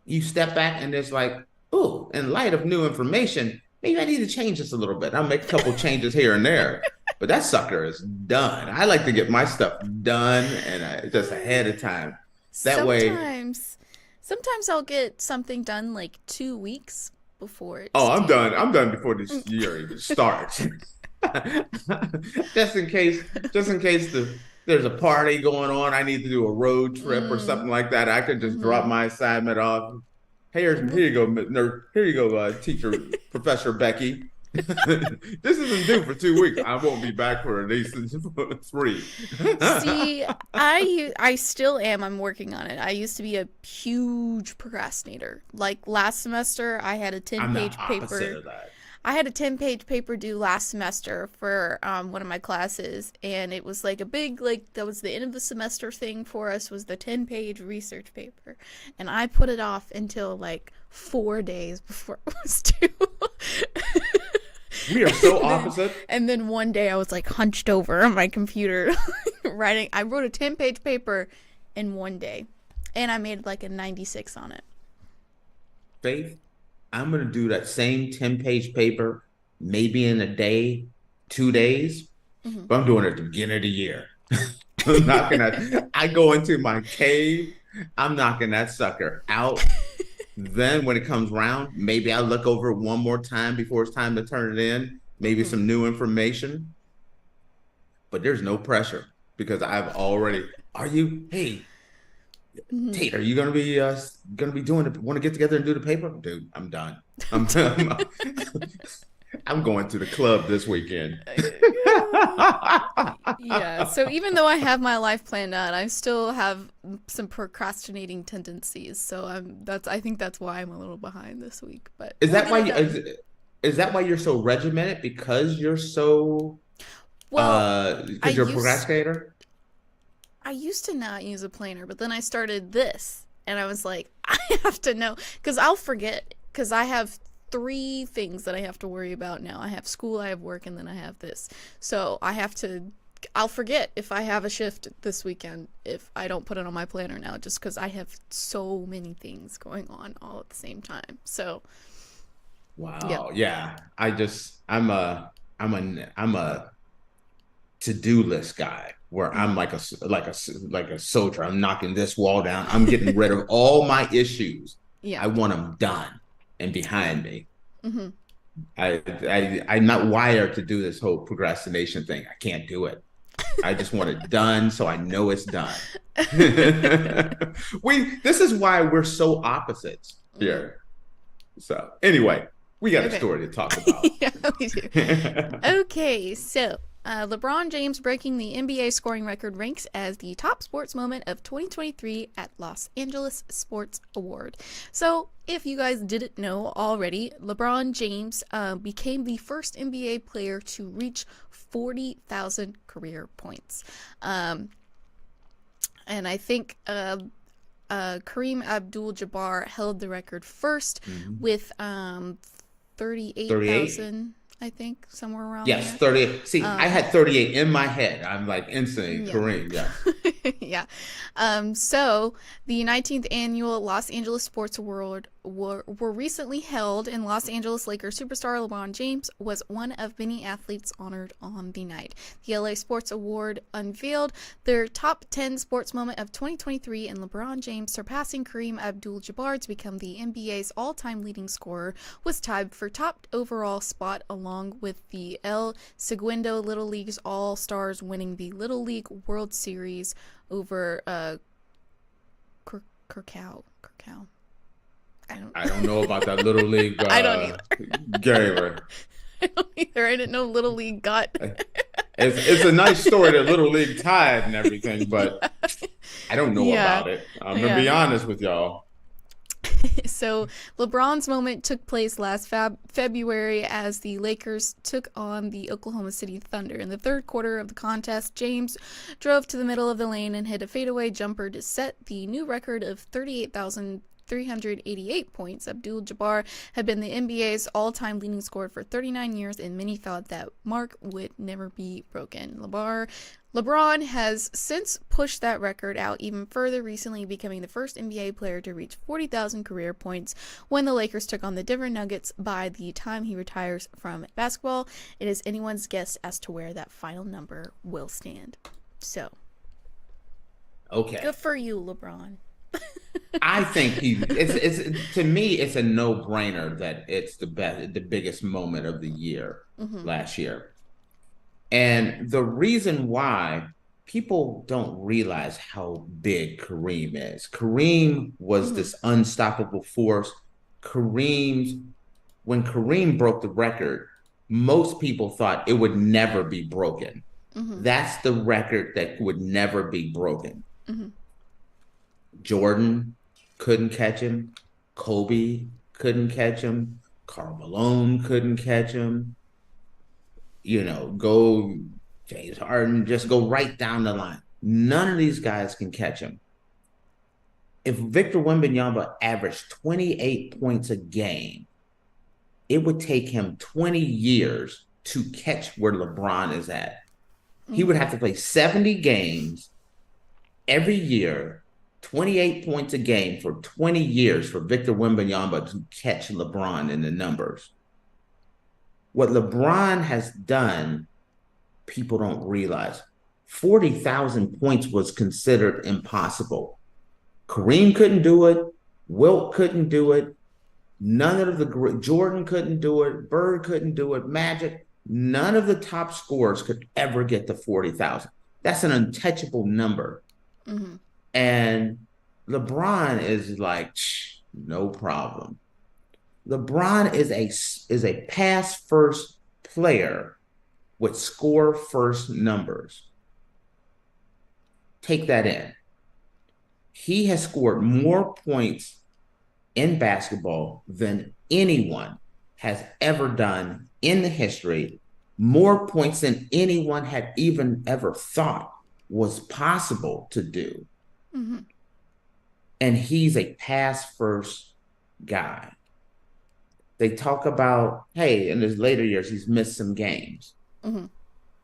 [SPEAKER 2] you step back and it's like, oh, in light of new information, maybe I need to change this a little bit. I'll make a couple changes here and there. But that sucker is done. I like to get my stuff done and just ahead of time. That way.
[SPEAKER 1] Sometimes I'll get something done like 2 weeks before it's
[SPEAKER 2] I'm
[SPEAKER 1] due.
[SPEAKER 2] done. I'm done before this year even starts. just in case there's a party going on, I need to do a road trip or something like that. I could just drop my assignment off. Here you go, nerd. Here you go, teacher, Professor Becky. This isn't due for 2 weeks. I won't be back for at least 3.
[SPEAKER 1] See, I still am. I'm working on it. I used to be a huge procrastinator. Like last semester, I had a 10-page paper. I had a 10-page paper due last semester for one of my classes, and it was like a big, that was the end of the semester thing for us, was the 10-page research paper. And I put it off until like 4 days before it was due.
[SPEAKER 2] We are so opposite.
[SPEAKER 1] And then one day I was like hunched over on my computer writing. I wrote a 10-page paper in one day, and I made like a 96 on it.
[SPEAKER 2] Faith, I'm going to do that same 10-page paper maybe in a day, 2 days, but I'm doing it at the beginning of the year. I go into my cave, I'm knocking that sucker out. Then when it comes around, maybe I'll look over it one more time before it's time to turn it in, maybe some new information. But there's no pressure because I've already, Tate, are you gonna be want to get together and do the paper? Dude, I'm done. I'm going to the club this weekend.
[SPEAKER 1] Yeah, so even though I have my life planned out, I still have some procrastinating tendencies. So I think that's why I'm a little behind this week. But
[SPEAKER 2] is that why you're so regimented? Because you're so because you're a procrastinator?
[SPEAKER 1] I used to not use a planner, but then I started this, and I was like, I have to know, because I'll forget, because I have 3 things that I have to worry about now. I have school, I have work, and then I have this. So I'll forget if I have a shift this weekend if I don't put it on my planner now, just because I have so many things going on all at the same time. So,
[SPEAKER 2] wow, yeah. I'm a to-do list guy where I'm like a soldier. I'm knocking this wall down. I'm getting rid of all my issues.
[SPEAKER 1] Yeah.
[SPEAKER 2] I want them done and behind me. Mm-hmm. I'm not wired to do this whole procrastination thing. I can't do it. I just want it done so I know it's done. This is why we're so opposites here. So anyway, we got a story to talk about.
[SPEAKER 1] Yeah, we do. Okay, so LeBron James breaking the NBA scoring record ranks as the top sports moment of 2023 at Los Angeles Sports Award. So, if you guys didn't know already, LeBron James became the first NBA player to reach 40,000 career points. And I think Kareem Abdul-Jabbar held the record first with 38,000. I think somewhere around there.
[SPEAKER 2] 38. See, I had 38 in my head. I'm like instantly Kareem. Yeah.
[SPEAKER 1] Yeah. So the 19th annual Los Angeles Sports Award were recently held, and Los Angeles Lakers superstar LeBron James was one of many athletes honored on the night. The LA Sports Award unveiled their top 10 sports moment of 2023, and LeBron James, surpassing Kareem Abdul-Jabbar to become the NBA's all-time leading scorer, was tied for top overall spot along with the El Segundo Little League's All-Stars, winning the Little League World Series over Curacao.
[SPEAKER 2] I don't know about that Little League.
[SPEAKER 1] I don't either.
[SPEAKER 2] Gamer.
[SPEAKER 1] I don't either. I didn't know Little League got.
[SPEAKER 2] It's a nice story that Little League tied and everything, but I don't know about it. I'm gonna be honest with y'all.
[SPEAKER 1] So LeBron's moment took place last February as the Lakers took on the Oklahoma City Thunder. In the third quarter of the contest, James drove to the middle of the lane and hit a fadeaway jumper to set the new record of 38,388 points. Abdul-Jabbar had been the NBA's all-time leading scorer for 39 years, and many thought that mark would never be broken. LeBron has since pushed that record out even further, recently becoming the first NBA player to reach 40,000 career points when the Lakers took on the Denver Nuggets. By the time he retires from basketball, it is anyone's guess as to where that final number will stand. So,
[SPEAKER 2] okay,
[SPEAKER 1] good for you, LeBron.
[SPEAKER 2] I think it's to me, it's a no-brainer that it's the biggest moment of the year last year. And the reason why people don't realize how big Kareem is. Kareem was this unstoppable force. When Kareem broke the record, most people thought it would never be broken. That's the record that would never be broken. Jordan couldn't catch him. Kobe couldn't catch him. Karl Malone couldn't catch him. Go James Harden, just go right down the line. None of these guys can catch him. If Victor Wembanyama averaged 28 points a game, it would take him 20 years to catch where LeBron is at. He would have to play 70 games every year, 28 points a game for 20 years for Victor Wembanyama to catch LeBron in the numbers. What LeBron has done, people don't realize. 40,000 points was considered impossible. Kareem couldn't do it. Wilt couldn't do it. Jordan couldn't do it. Bird couldn't do it. Magic. None of the top scorers could ever get to 40,000. That's an untouchable number. And LeBron is like, no problem. LeBron is a pass first player with score first numbers. Take that in. He has scored more points in basketball than anyone has ever done in the history, more points than anyone had even ever thought was possible to do. And he's a pass first guy. They talk about, hey, in his later years, he's missed some games.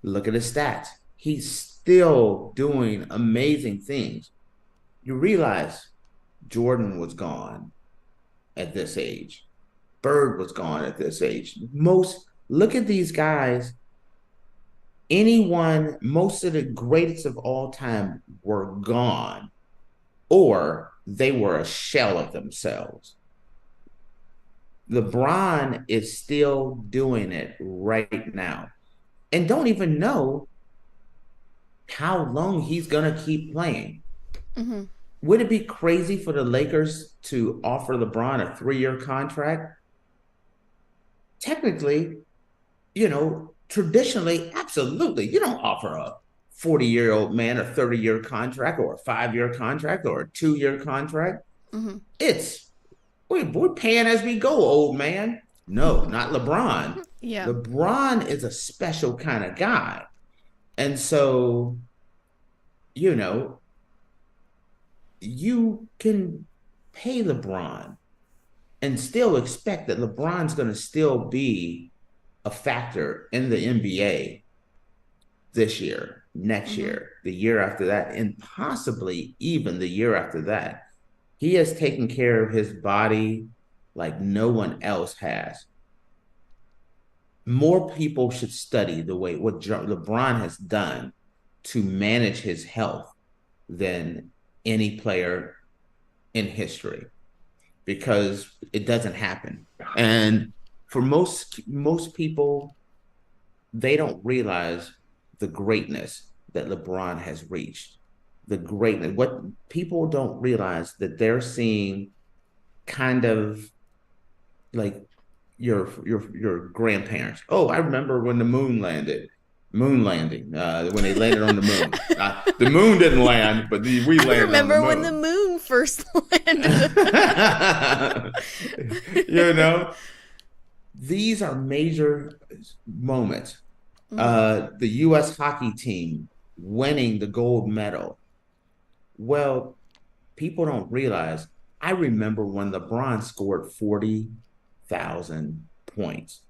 [SPEAKER 2] Look at his stats. He's still doing amazing things. You realize Jordan was gone at this age. Bird was gone at this age. Look at these guys. Most of the greatest of all time were gone, or they were a shell of themselves. LeBron is still doing it right now and don't even know how long he's going to keep playing. Would it be crazy for the Lakers to offer LeBron a 3-year contract? Technically, traditionally, absolutely. You don't offer a 40-year-old man a 30-year contract or a 5-year contract or a 2-year contract. We're paying as we go, old man. No, not LeBron. LeBron is a special kind of guy. And so, you can pay LeBron and still expect that LeBron's going to still be a factor in the NBA this year, next year, the year after that, and possibly even the year after that. He has taken care of his body like no one else has. More people should study what LeBron has done to manage his health than any player in history, because it doesn't happen. And for most people, they don't realize the greatness that LeBron has reached. What people don't realize, that they're seeing kind of like your grandparents. Oh, I remember when the moon landing, when they landed on the moon. The moon didn't land, but we landed on the moon.
[SPEAKER 1] I remember when the moon first landed.
[SPEAKER 2] You know, these are major moments. The U.S. hockey team winning the gold medal. Well, people don't realize, I remember when LeBron scored 40,000 points.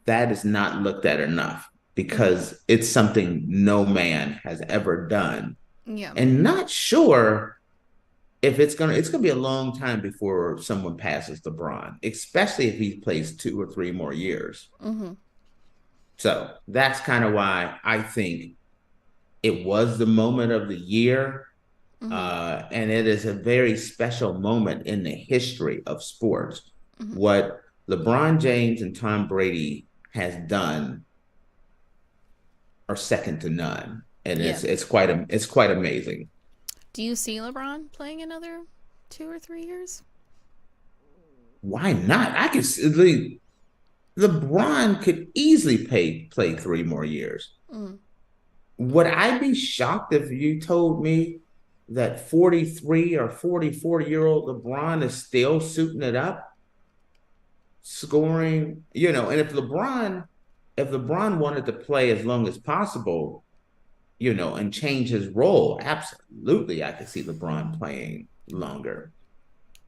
[SPEAKER 2] That is not looked at enough because it's something no man has ever done.
[SPEAKER 1] Yeah.
[SPEAKER 2] And not sure if it's gonna be a long time before someone passes LeBron, especially if he plays 2 or 3 more years. So that's kind of why I think it was the moment of the year. And it is a very special moment in the history of sports. What LeBron James and Tom Brady has done are second to none. And it's quite amazing.
[SPEAKER 1] Do you see LeBron playing another 2 or 3 years?
[SPEAKER 2] Why not? I could see LeBron could easily play 3 more years. Would I be shocked if you told me that 43 or 44-year-old LeBron is still suiting it up, scoring? You know, and if LeBron wanted to play as long as possible, you know, and change his role, absolutely, I could see LeBron playing longer.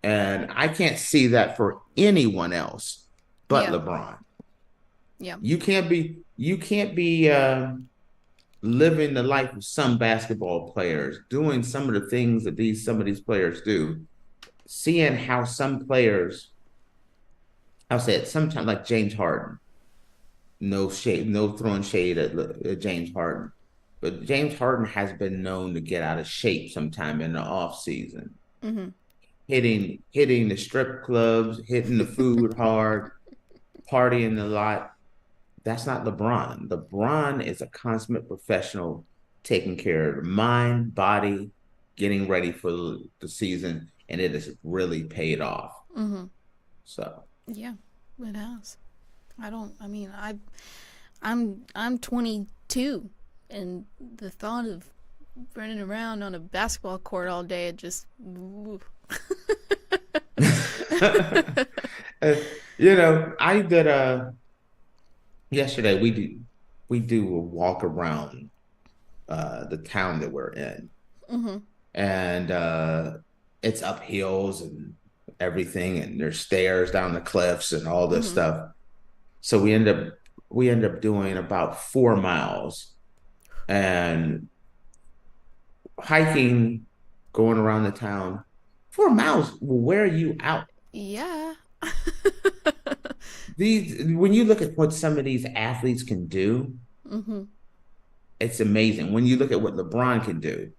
[SPEAKER 2] And I can't see that for anyone else but LeBron.
[SPEAKER 1] Yeah.
[SPEAKER 2] You can't be living the life of some basketball players, doing some of the things that some of these players do, seeing how some players, I'll say it sometimes, like James Harden. No throwing shade at James Harden. But James Harden has been known to get out of shape sometime in the off season. Hitting the strip clubs, hitting the food hard, partying a lot. That's not LeBron. LeBron is a consummate professional, taking care of the mind, body, getting ready for the season, and it has really paid off. So
[SPEAKER 1] yeah, it has. I'm 22, and the thought of running around on a basketball court all day, it just
[SPEAKER 2] you know, I did yesterday we do a walk around the town that we're in. And it's up hills and everything, and there's stairs down the cliffs and all this stuff. So we end up doing about 4 miles and hiking, going around the town. 4 miles will wear you out.
[SPEAKER 1] Yeah.
[SPEAKER 2] When you look at what some of these athletes can do, it's amazing. When you look at what LeBron can do,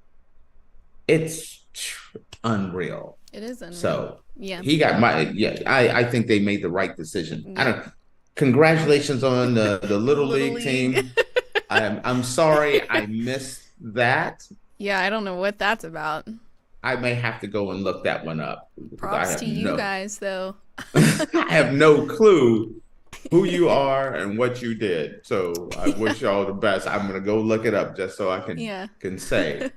[SPEAKER 2] it's unreal.
[SPEAKER 1] It is unreal.
[SPEAKER 2] So
[SPEAKER 1] yeah,
[SPEAKER 2] he got I think they made the right decision.
[SPEAKER 1] Yeah.
[SPEAKER 2] Congratulations on the Little League team. I'm sorry I missed that.
[SPEAKER 1] Yeah, I don't know what that's about.
[SPEAKER 2] I may have to go and look that one up.
[SPEAKER 1] Props to you guys, though.
[SPEAKER 2] I have no clue who you are and what you did. So I wish y'all the best. I'm going to go look it up just so I can say.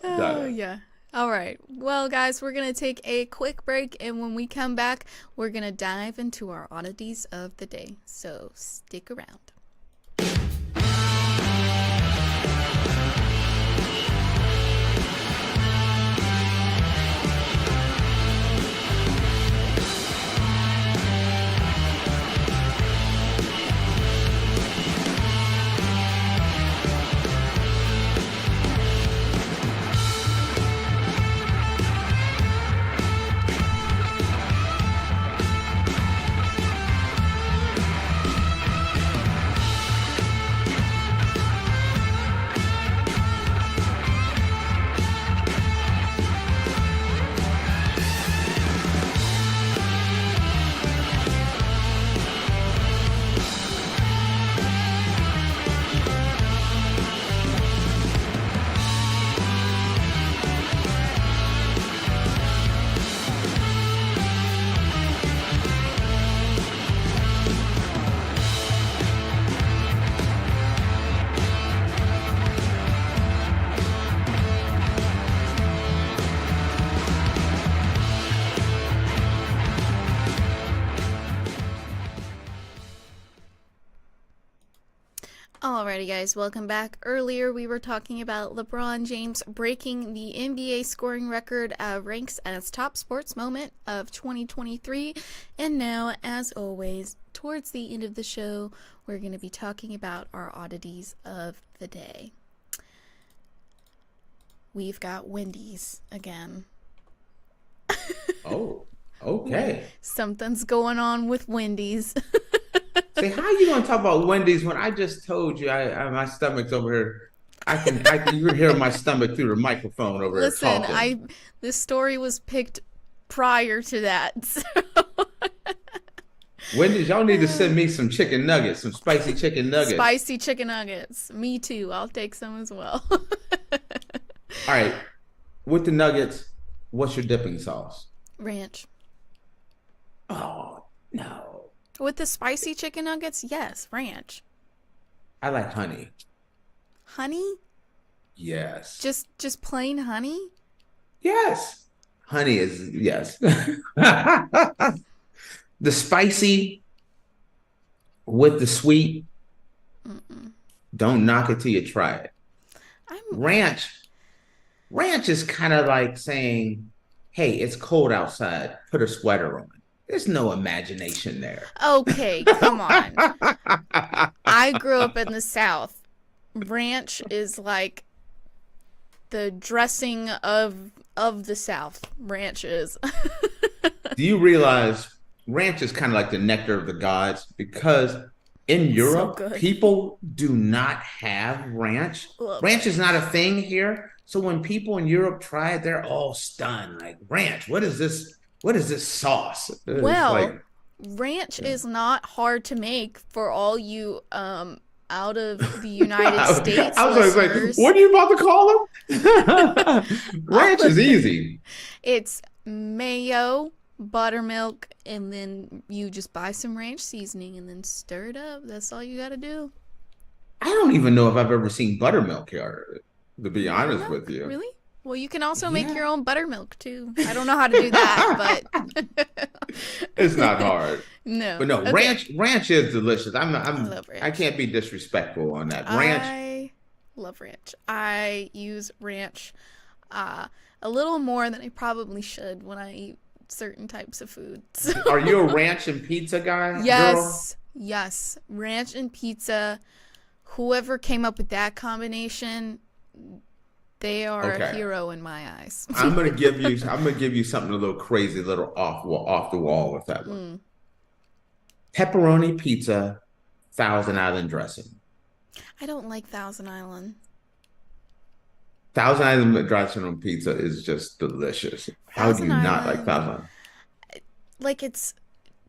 [SPEAKER 1] Oh, yeah. All right. Well, guys, we're going to take a quick break. And when we come back, we're going to dive into our oddities of the day. So stick around. Alrighty, guys, welcome back. Earlier, we were talking about LeBron James breaking the NBA scoring record, ranks as top sports moment of 2023. And now, as always, towards the end of the show, we're going to be talking about our oddities of the day. We've got Wendy's again.
[SPEAKER 2] Oh, okay.
[SPEAKER 1] Something's going on with Wendy's.
[SPEAKER 2] Say, how are you going to talk about Wendy's when I just told you my stomach's over here? You can hear my stomach through the microphone over here talking.
[SPEAKER 1] This story was picked prior to that. So.
[SPEAKER 2] Wendy's, y'all need to send me some chicken nuggets, some spicy chicken nuggets.
[SPEAKER 1] Spicy chicken nuggets. Me too. I'll take some as well.
[SPEAKER 2] All right. With the nuggets, what's your dipping sauce?
[SPEAKER 1] Ranch.
[SPEAKER 2] Oh, no.
[SPEAKER 1] With the spicy chicken nuggets, yes, ranch.
[SPEAKER 2] I like honey.
[SPEAKER 1] Honey?
[SPEAKER 2] Yes.
[SPEAKER 1] Just plain honey?
[SPEAKER 2] Yes. Honey is, yes. The spicy with the sweet, don't knock it till you try it. Ranch is kind of like saying, hey, it's cold outside, put a sweater on. There's no imagination there.
[SPEAKER 1] Okay, come on. I grew up in the South. Ranch is like the dressing of the South. Ranch is.
[SPEAKER 2] Do you realize ranch is kind of like the nectar of the gods? Because in Europe, people do not have ranch. Ranch is not a thing here. So when people in Europe try it, they're all stunned. Like, ranch, what is this? What is this sauce?
[SPEAKER 1] Well, ranch is not hard to make for all you out of the United States
[SPEAKER 2] I was like, what are you about to call them? Ranch is easy.
[SPEAKER 1] It's mayo, buttermilk, and then you just buy some ranch seasoning and then stir it up. That's all you got to do.
[SPEAKER 2] I don't even know if I've ever seen buttermilk here, to be honest with you.
[SPEAKER 1] Really? Well, you can also make your own buttermilk, too. I don't know how to do that, but...
[SPEAKER 2] It's not hard.
[SPEAKER 1] No.
[SPEAKER 2] But no,
[SPEAKER 1] okay.
[SPEAKER 2] ranch is delicious. I
[SPEAKER 1] love ranch.
[SPEAKER 2] I can't be disrespectful on that. Ranch.
[SPEAKER 1] I love ranch. I use ranch a little more than I probably should when I eat certain types of foods.
[SPEAKER 2] Are you a ranch and pizza guy?
[SPEAKER 1] Yes.
[SPEAKER 2] Girl?
[SPEAKER 1] Yes. Ranch and pizza. Whoever came up with that combination... They are a hero in my eyes.
[SPEAKER 2] I'm gonna give you something a little crazy, a little off the wall with that one. Pepperoni pizza, Thousand Island dressing.
[SPEAKER 1] I don't like Thousand Island.
[SPEAKER 2] Thousand Island dressing on pizza is just delicious. How do you not like Thousand Island?
[SPEAKER 1] Like, it's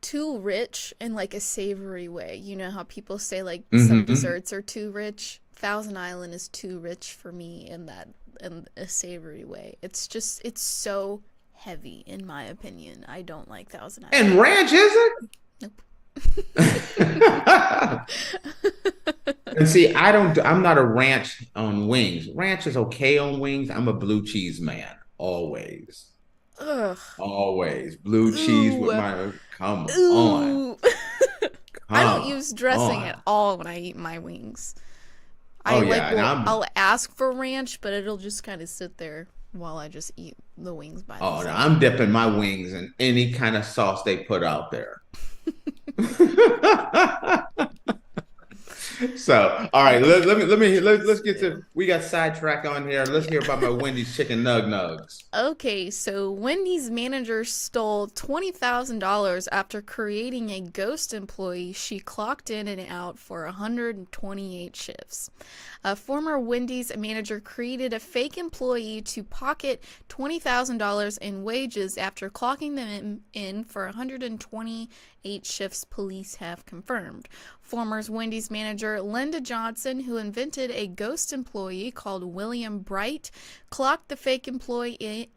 [SPEAKER 1] too rich in like a savory way. You know how people say like some desserts are too rich? Thousand Island is too rich for me in a savory way. It's so heavy in my opinion. I don't like Thousand Island.
[SPEAKER 2] And ranch isn't?
[SPEAKER 1] Nope.
[SPEAKER 2] And see, I'm not a ranch on wings. Ranch is okay on wings. I'm a blue cheese man. Always.
[SPEAKER 1] Ugh.
[SPEAKER 2] Always. Blue cheese with my come
[SPEAKER 1] Ooh.
[SPEAKER 2] on.
[SPEAKER 1] I don't use dressing at all when I eat my wings. I'll ask for ranch, but it'll just kind of sit there while I just eat the wings by themselves.
[SPEAKER 2] No, I'm dipping my wings in any kind of sauce they put out there. So, all right, let's get to, we got sidetrack on here. Let's hear about my Wendy's chicken nugs.
[SPEAKER 1] Okay, so Wendy's manager stole $20,000 after creating a ghost employee she clocked in and out for 128 shifts. A former Wendy's manager created a fake employee to pocket $20,000 in wages after clocking them in for 128 shifts, police have confirmed. Former Wendy's manager Linda Johnson, who invented a ghost employee called William Bright, clocked the fake employee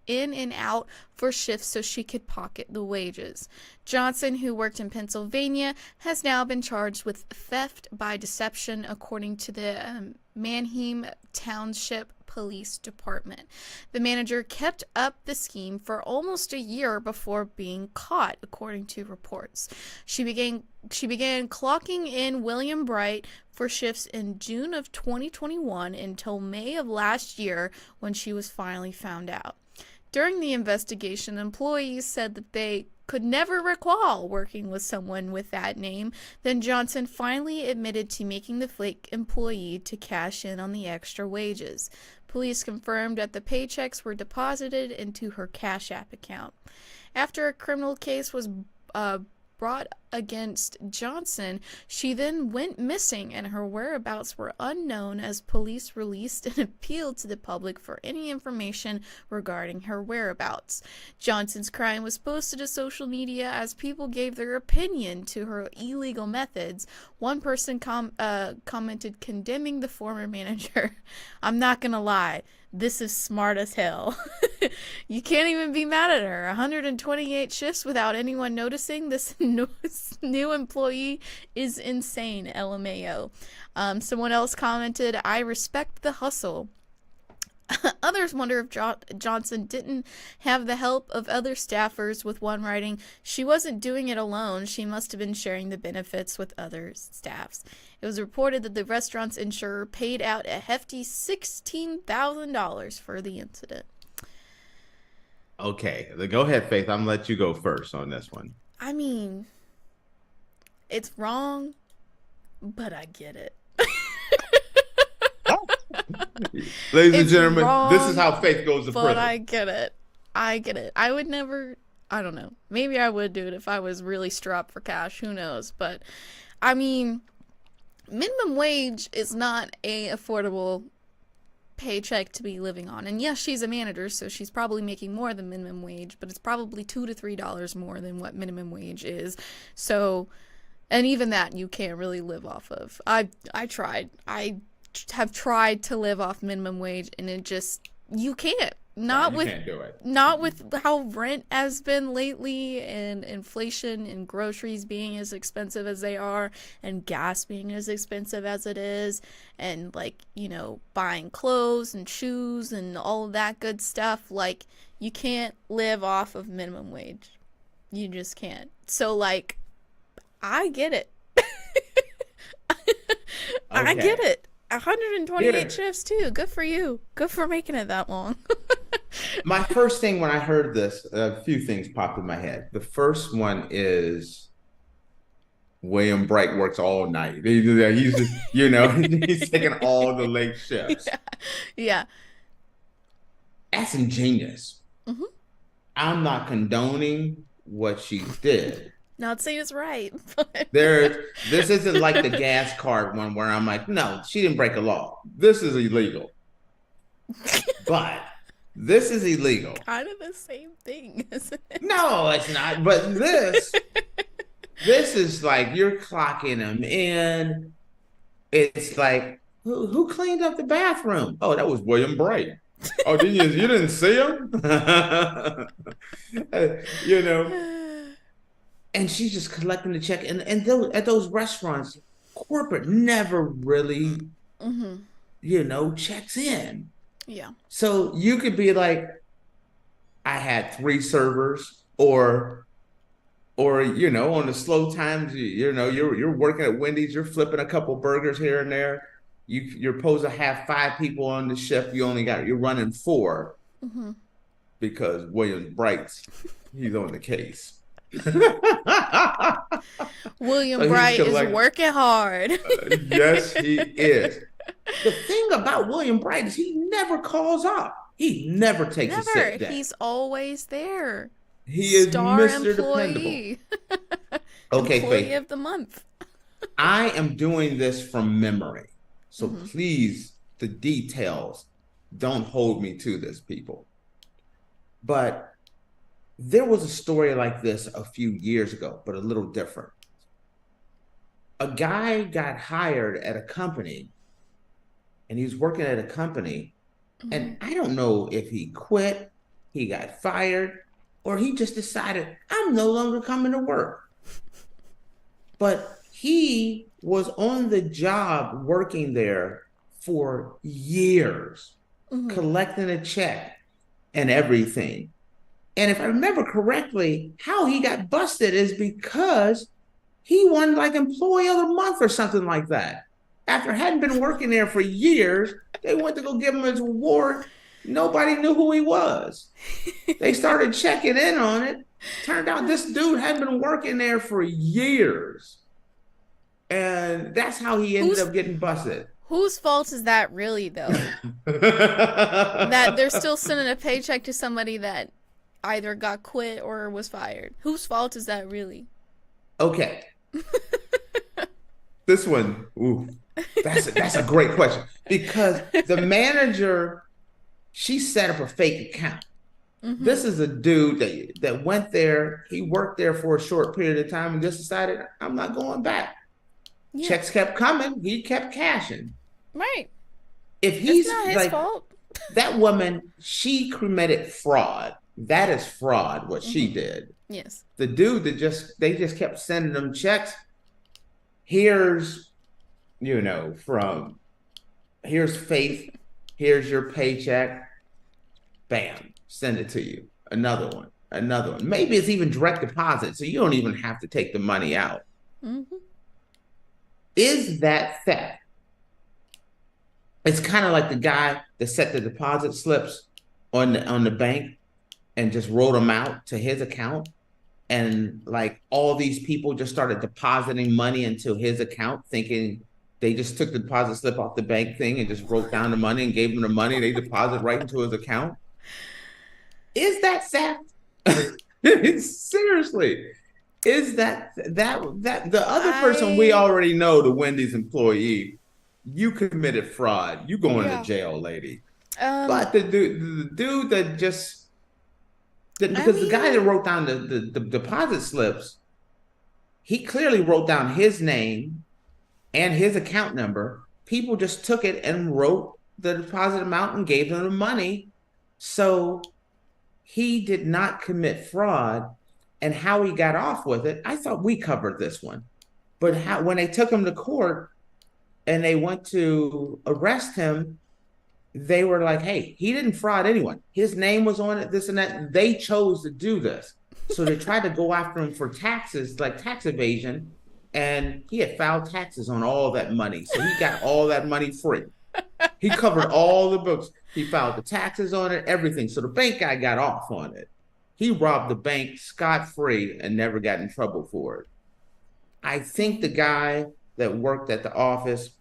[SPEAKER 1] in and out for shifts so she could pocket the wages. Johnson, who worked in Pennsylvania, has now been charged with theft by deception, according to the Manheim Township Police Department. The manager kept up the scheme for almost a year before being caught, according to reports. She began clocking in William Bright for shifts in June of 2021 until May of last year, when she was finally found out. During the investigation, employees said that they could never recall working with someone with that name. Then Johnson finally admitted to making the fake employee to cash in on the extra wages. Police confirmed that the paychecks were deposited into her Cash App account. After a criminal case was brought against Johnson, she then went missing and her whereabouts were unknown as police released an appeal to the public for any information regarding her whereabouts. Johnson's crime was posted to social media as people gave their opinion to her illegal methods. One person commented condemning the former manager. "I'm not gonna lie, this is smart as hell." You can't even be mad at her. 128 shifts without anyone noticing. This new employee is insane, LMAO. Someone else commented, "I respect the hustle." Others wonder if Johnson didn't have the help of other staffers, with one writing, "She wasn't doing it alone. She must have been sharing the benefits with other staffs." It was reported that the restaurant's insurer paid out a hefty $16,000 for the incident.
[SPEAKER 2] Okay, go ahead, Faith. I'm gonna let you go first on this one.
[SPEAKER 1] I mean, it's wrong, but I get it.
[SPEAKER 2] Ladies and gentlemen, this is how Faith goes to
[SPEAKER 1] but
[SPEAKER 2] prison.
[SPEAKER 1] I get it. I would never, I don't know. Maybe I would do it if I was really strapped for cash. Who knows? But, I mean, minimum wage is not a affordable paycheck to be living on. And yes, she's a manager, so she's probably making more than minimum wage, but it's probably $2 to $3 more than what minimum wage is. So, and even that you can't really live off of. I tried. I have tried to live off minimum wage, and it just, you can't. Not
[SPEAKER 2] you
[SPEAKER 1] with
[SPEAKER 2] can't do it.
[SPEAKER 1] Not with how rent has been lately, and inflation, and groceries being as expensive as they are, and gas being as expensive as it is, and like, you know, buying clothes and shoes and all of that good stuff. Like, you can't live off of minimum wage. You just can't. So like, I get it. I get it. 128 shifts too. Good for you. Good for making it that long.
[SPEAKER 2] My first thing when I heard this, a few things popped in my head. The first one is William Bright works all night. He's just, you know, he's taking all the late shifts.
[SPEAKER 1] Yeah.
[SPEAKER 2] That's ingenious.
[SPEAKER 1] Mm-hmm.
[SPEAKER 2] I'm not condoning what she did.
[SPEAKER 1] Not saying it's right.
[SPEAKER 2] This isn't like the gas card one where I'm like, no, she didn't break a law. This is illegal. But this is illegal.
[SPEAKER 1] Kind of the same thing, isn't it?
[SPEAKER 2] No, it's not. But this is like you're clocking them in. It's like, who cleaned up the bathroom? Oh, that was William Bright. Oh, you didn't see him? You know. And she's just collecting the check. And at those restaurants, corporate never really, you know, checks in.
[SPEAKER 1] Yeah.
[SPEAKER 2] So you could be like, I had 3 servers, or you know, on the slow times, you know, you're working at Wendy's, you're flipping a couple burgers here and there. You're supposed to have 5 people on the shift. You're running 4 because William Bright, he's on the case.
[SPEAKER 1] William Bright is working hard.
[SPEAKER 2] Yes, he is. The thing about William Bright is he never calls off. He never takes a sick day.
[SPEAKER 1] He's always there.
[SPEAKER 2] He is
[SPEAKER 1] Star
[SPEAKER 2] Mr.
[SPEAKER 1] employee.
[SPEAKER 2] Dependable. Okay,
[SPEAKER 1] Employee
[SPEAKER 2] Faith.
[SPEAKER 1] of the month.
[SPEAKER 2] I am doing this from memory. So please, the details, don't hold me to this, people. But there was a story like this a few years ago, but a little different. A guy got hired at a company, and he was working at a company, and I don't know if he quit, he got fired, or he just decided, I'm no longer coming to work. But he was on the job working there for years. collecting a check and everything. And if I remember correctly, how he got busted is because he won like Employee of the Month or something like that. After hadn't been working there for years, they went to go give him his award. Nobody knew who he was. They started checking in on it. Turned out this dude had been working there for years. And that's how he ended up getting busted.
[SPEAKER 1] Whose fault is that really, though? That they're still sending a paycheck to somebody that either got quit or was fired. Whose fault is that really?
[SPEAKER 2] Okay. This one, ooh, that's a great question. Because the manager, she set up a fake account. This is a dude that went there. He worked there for a short period of time and just decided, I'm not going back. Yeah. Checks kept coming. He kept cashing.
[SPEAKER 1] Right.
[SPEAKER 2] If he's
[SPEAKER 1] it's not his fault.
[SPEAKER 2] That woman, she committed fraud. That is fraud, what she did.
[SPEAKER 1] Yes.
[SPEAKER 2] The dude they just kept sending them checks. Here's, here's Faith. Here's your paycheck. Bam. Send it to you. Another one. Maybe it's even direct deposit, so you don't even have to take the money out. Is that theft? It's kind of like the guy that set the deposit slips on the bank and just wrote them out to his account. And like all these people just started depositing money into his account, thinking they just took the deposit slip off the bank thing and just wrote down the money and gave him the money. They deposit right into his account. Is that theft? Seriously, is that the other person we already know, the Wendy's employee, you committed fraud. You going to jail, lady. But the dude that just because the guy that wrote down the deposit slips, he clearly wrote down his name and his account number. People just took it and wrote the deposit amount and gave them the money. So he did not commit fraud, and how he got off with it, I thought we covered this one. But when they took him to court and they went to arrest him, they were like, hey, he didn't fraud anyone. His name was on it, this and that. They chose to do this. So they tried to go after him for taxes, like tax evasion, and he had filed taxes on all that money. So he got all that money free. He covered all the books. He filed the taxes on it, everything. So the bank guy got off on it. He robbed the bank scot-free and never got in trouble for it. I think the guy that worked at the office,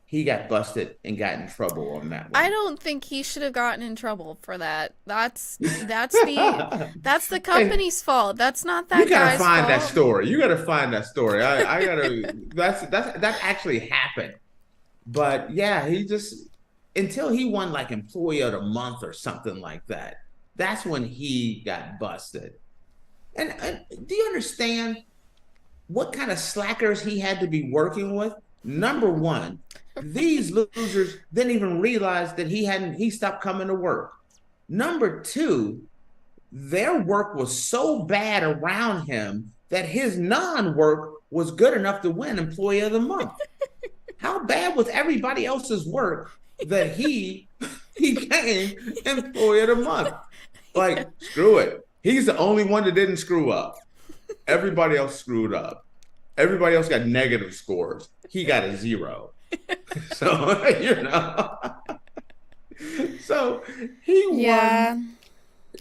[SPEAKER 2] he got busted and got in trouble on that one.
[SPEAKER 1] I don't think he should have gotten in trouble for that. That's the company's fault. That's not that guy's fault.
[SPEAKER 2] You gotta find that story. You gotta find that story. I gotta. That actually happened. But yeah, he just, until he won like Employee of the Month or something like that, that's when he got busted. And do you understand what kind of slackers he had to be working with? Number one, these losers didn't even realize that he stopped coming to work. Number two, their work was so bad around him that his non-work was good enough to win Employee of the Month. How bad was everybody else's work that he became Employee of the Month? Like, screw it. He's the only one that didn't screw up. Everybody else screwed up. Everybody else got negative scores. He got a 0. So, So he won.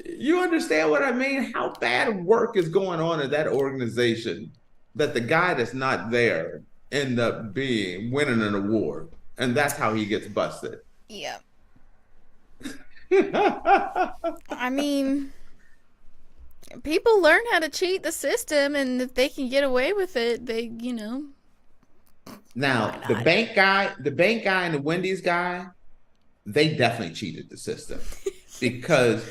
[SPEAKER 2] You understand what I mean? How bad work is going on in that organization that the guy that's not there end up winning an award, and that's how he gets busted.
[SPEAKER 1] Yeah. I mean, people learn how to cheat the system, and if they can get away with it, they,
[SPEAKER 2] Now, the bank guy and the Wendy's guy, they definitely cheated the system because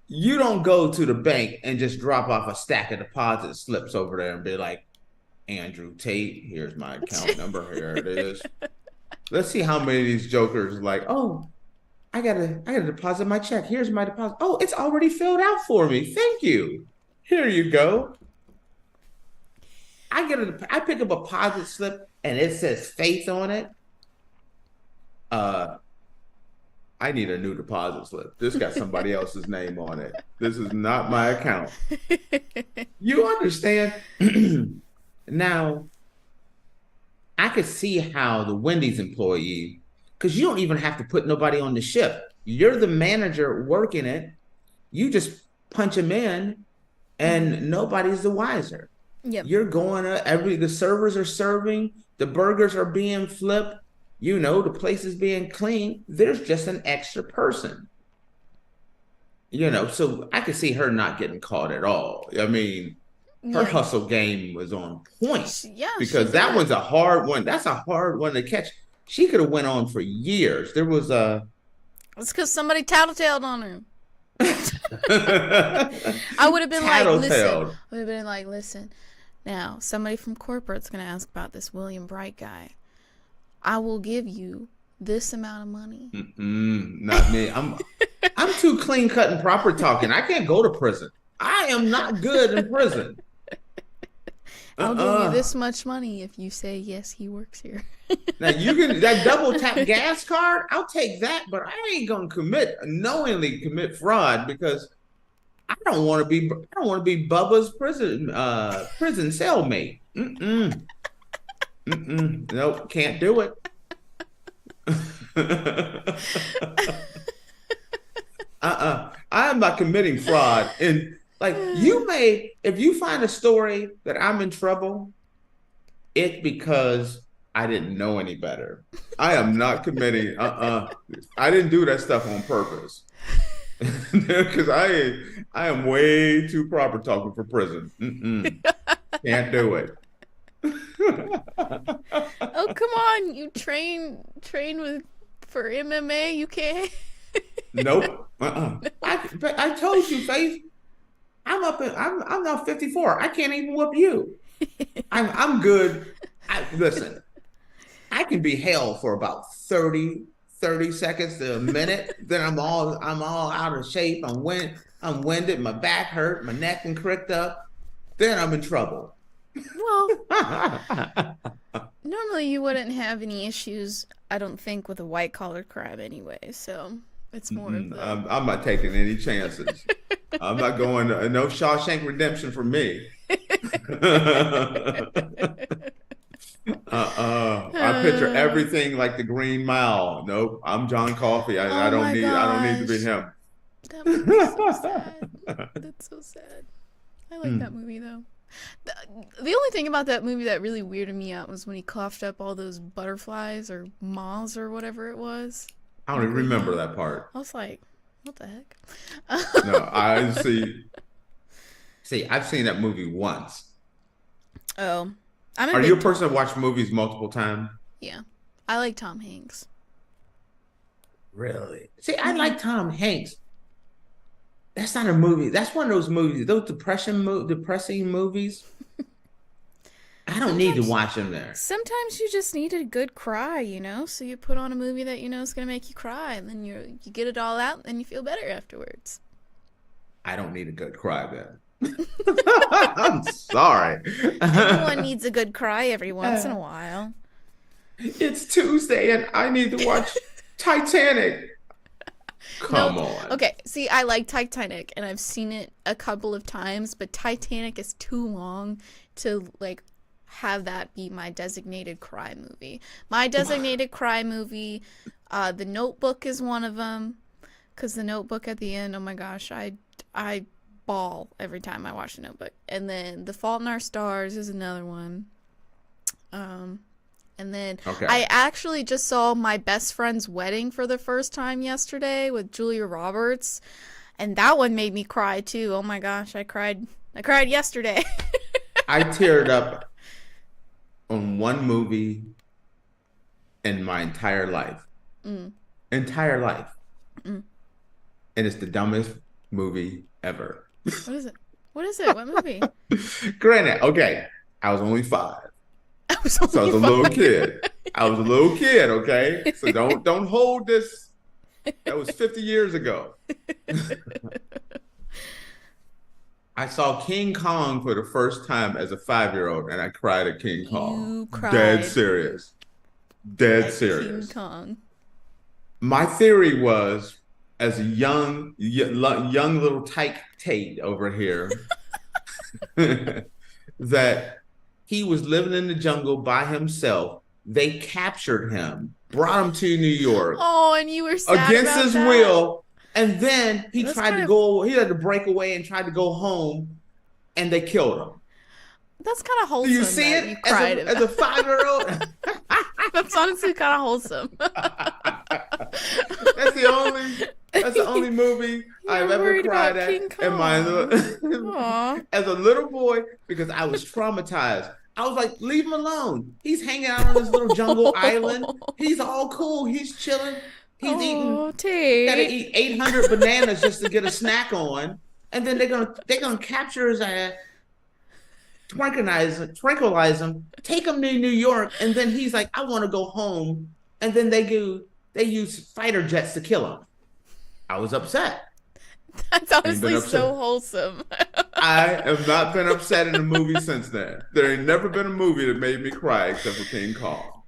[SPEAKER 2] you don't go to the bank and just drop off a stack of deposit slips over there and be like, Andrew Tate, here's my account number, here it is. Let's see how many of these jokers are like, oh, I gotta deposit my check. Here's my deposit. Oh, it's already filled out for me. Thank you. Here you go. I pick up a deposit slip and it says Faith on it. I need a new deposit slip. This got somebody else's name on it. This is not my account. You understand? Now, I could see how the Wendy's employee, because you don't even have to put nobody on the shift. You're the manager working it. You just punch them in and nobody's the wiser.
[SPEAKER 1] Yep.
[SPEAKER 2] You're going the servers are serving, the burgers are being flipped, the place is being cleaned. There's just an extra person. So I could see her not getting caught at all. I mean, her hustle game was on point.
[SPEAKER 1] Yeah.
[SPEAKER 2] Because that one's a hard one. That's a hard one to catch. She could have went on for years. There was a...
[SPEAKER 1] It's because somebody tattletaled on her. I would have been like, listen. Now, somebody from corporate's going to ask about this William Bright guy. I will give you this amount of money.
[SPEAKER 2] Not me. I'm too clean cut and proper talking. I can't go to prison. I am not good in prison.
[SPEAKER 1] I'll give you this much money if you say, yes, he works here.
[SPEAKER 2] Now, you can, that double tap gas card, I'll take that, but I ain't going to knowingly commit fraud because I don't want to be Bubba's prison cellmate. Nope, can't do it. I am not committing fraud. And like, if you find a story that I'm in trouble, it's because I didn't know any better. I am not committing. I didn't do that stuff on purpose. Because I am way too proper talking for prison. Can't do it.
[SPEAKER 1] Oh, come on! You train for MMA. You can't.
[SPEAKER 2] Nope. I told you, Faith. I'm now 54. I can't even whoop you. I'm good. Listen. I can be held for about 30 seconds to a minute. Then I'm all out of shape. I'm winded. My back hurt. My neck and cricked up. Then I'm in trouble.
[SPEAKER 1] Well, normally you wouldn't have any issues, I don't think, with a white collar crime anyway. So it's more of the...
[SPEAKER 2] I'm not taking any chances. I'm not going to, no Shawshank Redemption for me. I picture everything like the Green Mile. Nope, I'm John Coffey. I don't need to be him.
[SPEAKER 1] That movie's so sad. That's so sad. I like that movie though. The only thing about that movie that really weirded me out was when he coughed up all those butterflies or moths or whatever it was.
[SPEAKER 2] I don't even remember that part.
[SPEAKER 1] I was like, what the heck?
[SPEAKER 2] No, I see. See, I've seen that movie once.
[SPEAKER 1] Oh.
[SPEAKER 2] Are you a person that watches movies multiple times?
[SPEAKER 1] Yeah. I like Tom Hanks.
[SPEAKER 2] Really? See, I like Tom Hanks. That's not a movie. That's one of those movies, those depressing movies. I don't need to watch them there.
[SPEAKER 1] Sometimes you just need a good cry, So you put on a movie that is going to make you cry, and then you get it all out, and you feel better afterwards.
[SPEAKER 2] I don't need a good cry then. I'm sorry.
[SPEAKER 1] Everyone needs a good cry every once in a while.
[SPEAKER 2] It's Tuesday, and I need to watch Titanic. Come on.
[SPEAKER 1] Okay, see, I like Titanic, and I've seen it a couple of times, but Titanic is too long to, have that be my designated cry movie. My designated cry movie, The Notebook is one of them, because The Notebook at the end, oh my gosh, I bawl every time I watch The Notebook. And then The Fault in Our Stars is another one. And then I actually just saw My Best Friend's Wedding for the first time yesterday with Julia Roberts, and that one made me cry too. Oh my gosh, I cried yesterday.
[SPEAKER 2] I teared up on one movie in my entire life. Entire life. And it's the dumbest movie ever.
[SPEAKER 1] What is it? What movie?
[SPEAKER 2] Granted, okay, I was only 5. So I was a little kid. Okay? So don't hold this. That was 50 years ago. I saw King Kong for the first time as a 5-year-old, and I cried at King Kong.
[SPEAKER 1] You cried.
[SPEAKER 2] Dead serious.
[SPEAKER 1] King Kong.
[SPEAKER 2] My theory was, as a young little Tate over here, that he was living in the jungle by himself. They captured him, brought him to New York.
[SPEAKER 1] Oh, and you were sad
[SPEAKER 2] against
[SPEAKER 1] about
[SPEAKER 2] his
[SPEAKER 1] that?
[SPEAKER 2] will, and then he
[SPEAKER 1] That's
[SPEAKER 2] tried to go. He had to break away and tried to go home, and they killed him.
[SPEAKER 1] That's kind of wholesome.
[SPEAKER 2] Do you see
[SPEAKER 1] that
[SPEAKER 2] it
[SPEAKER 1] you cried
[SPEAKER 2] as a 5-year-old?
[SPEAKER 1] That's honestly kind of wholesome.
[SPEAKER 2] That's the only movie I've ever
[SPEAKER 1] worried
[SPEAKER 2] cried
[SPEAKER 1] about
[SPEAKER 2] at
[SPEAKER 1] King
[SPEAKER 2] in my
[SPEAKER 1] Aw.
[SPEAKER 2] as a little boy because I was traumatized. I was like, leave him alone. He's hanging out on this little jungle island. He's all cool. He's chilling. He's eating.
[SPEAKER 1] Tate.
[SPEAKER 2] Gotta eat 800 bananas just to get a snack on, and then they're gonna capture his ass, tranquilize him, take him to New York, and then he's like, I want to go home, and then they use fighter jets to kill him. I was upset.
[SPEAKER 1] That's honestly so wholesome.
[SPEAKER 2] I have not been upset in a movie since then. There ain't never been a movie that made me cry except for King Kong.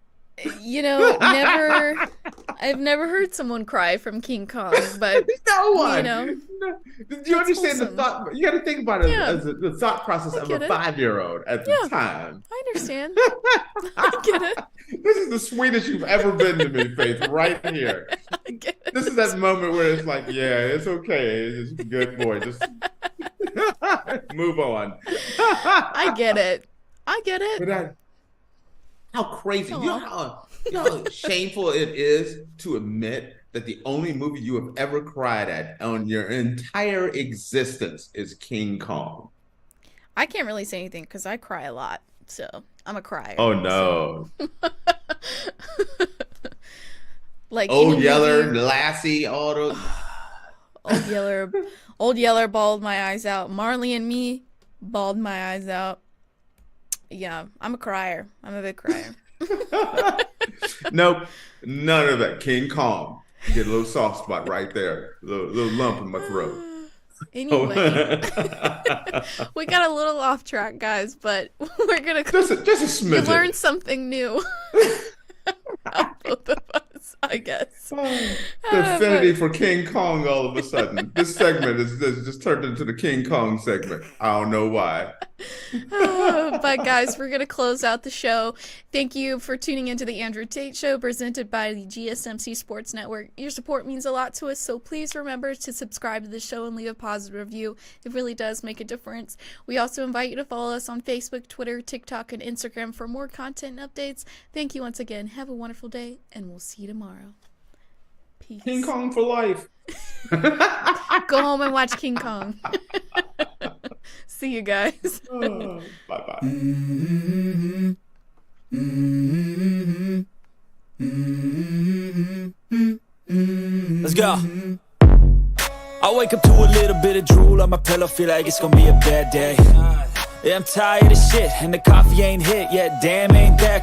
[SPEAKER 1] You know, I've never heard someone cry from King Kong, but
[SPEAKER 2] no one.
[SPEAKER 1] you know,
[SPEAKER 2] do you understand
[SPEAKER 1] wholesome.
[SPEAKER 2] the thought? You got to think about it as the thought process of a
[SPEAKER 1] it.
[SPEAKER 2] 5-year-old at the time.
[SPEAKER 1] I understand. I get it.
[SPEAKER 2] This is the sweetest you've ever been to me, Faith, right here.
[SPEAKER 1] I get it.
[SPEAKER 2] This is that moment where it's like, yeah, it's okay. It's just good boy. Just move on.
[SPEAKER 1] I get it. I get it.
[SPEAKER 2] But how crazy. You know how shameful it is to admit that the only movie you have ever cried at on your entire existence is King Kong.
[SPEAKER 1] I can't really say anything because I cry a lot, so I'm a crier.
[SPEAKER 2] Oh no.
[SPEAKER 1] Like
[SPEAKER 2] Old Yeller, Lassie, all those.
[SPEAKER 1] Old Yeller bawled my eyes out. Marley and Me bawled my eyes out. Yeah, I'm a crier. I'm a big crier.
[SPEAKER 2] Nope, none of that. King Kong. Get a little soft spot right there. A little lump in my throat.
[SPEAKER 1] Anyway, we got a little off track, guys, but we're gonna
[SPEAKER 2] just a smidgen.
[SPEAKER 1] You learned something new. Both of us, I guess.
[SPEAKER 2] The affinity for King Kong all of a sudden. This segment is just turned into the King Kong segment. I don't know why.
[SPEAKER 1] But guys, we're going to close out the show. Thank you for tuning into the Andrew Tate Show presented by the GSMC Sports Network. Your support means a lot to us, so please remember to subscribe to the show and leave a positive review. It really does make a difference. We also invite you to follow us on Facebook, Twitter, TikTok, and Instagram for more content and updates. Thank you once again. Have a wonderful day, and we'll see you tomorrow. Peace.
[SPEAKER 2] King Kong for life.
[SPEAKER 1] Go home and watch King Kong. See you guys.
[SPEAKER 2] Bye-bye.
[SPEAKER 4] Let's go. I wake up to a little bit of drool on my pillow, feel like it's gonna be a bad day. Yeah, I'm tired of shit, and the coffee ain't hit yet, damn ain't that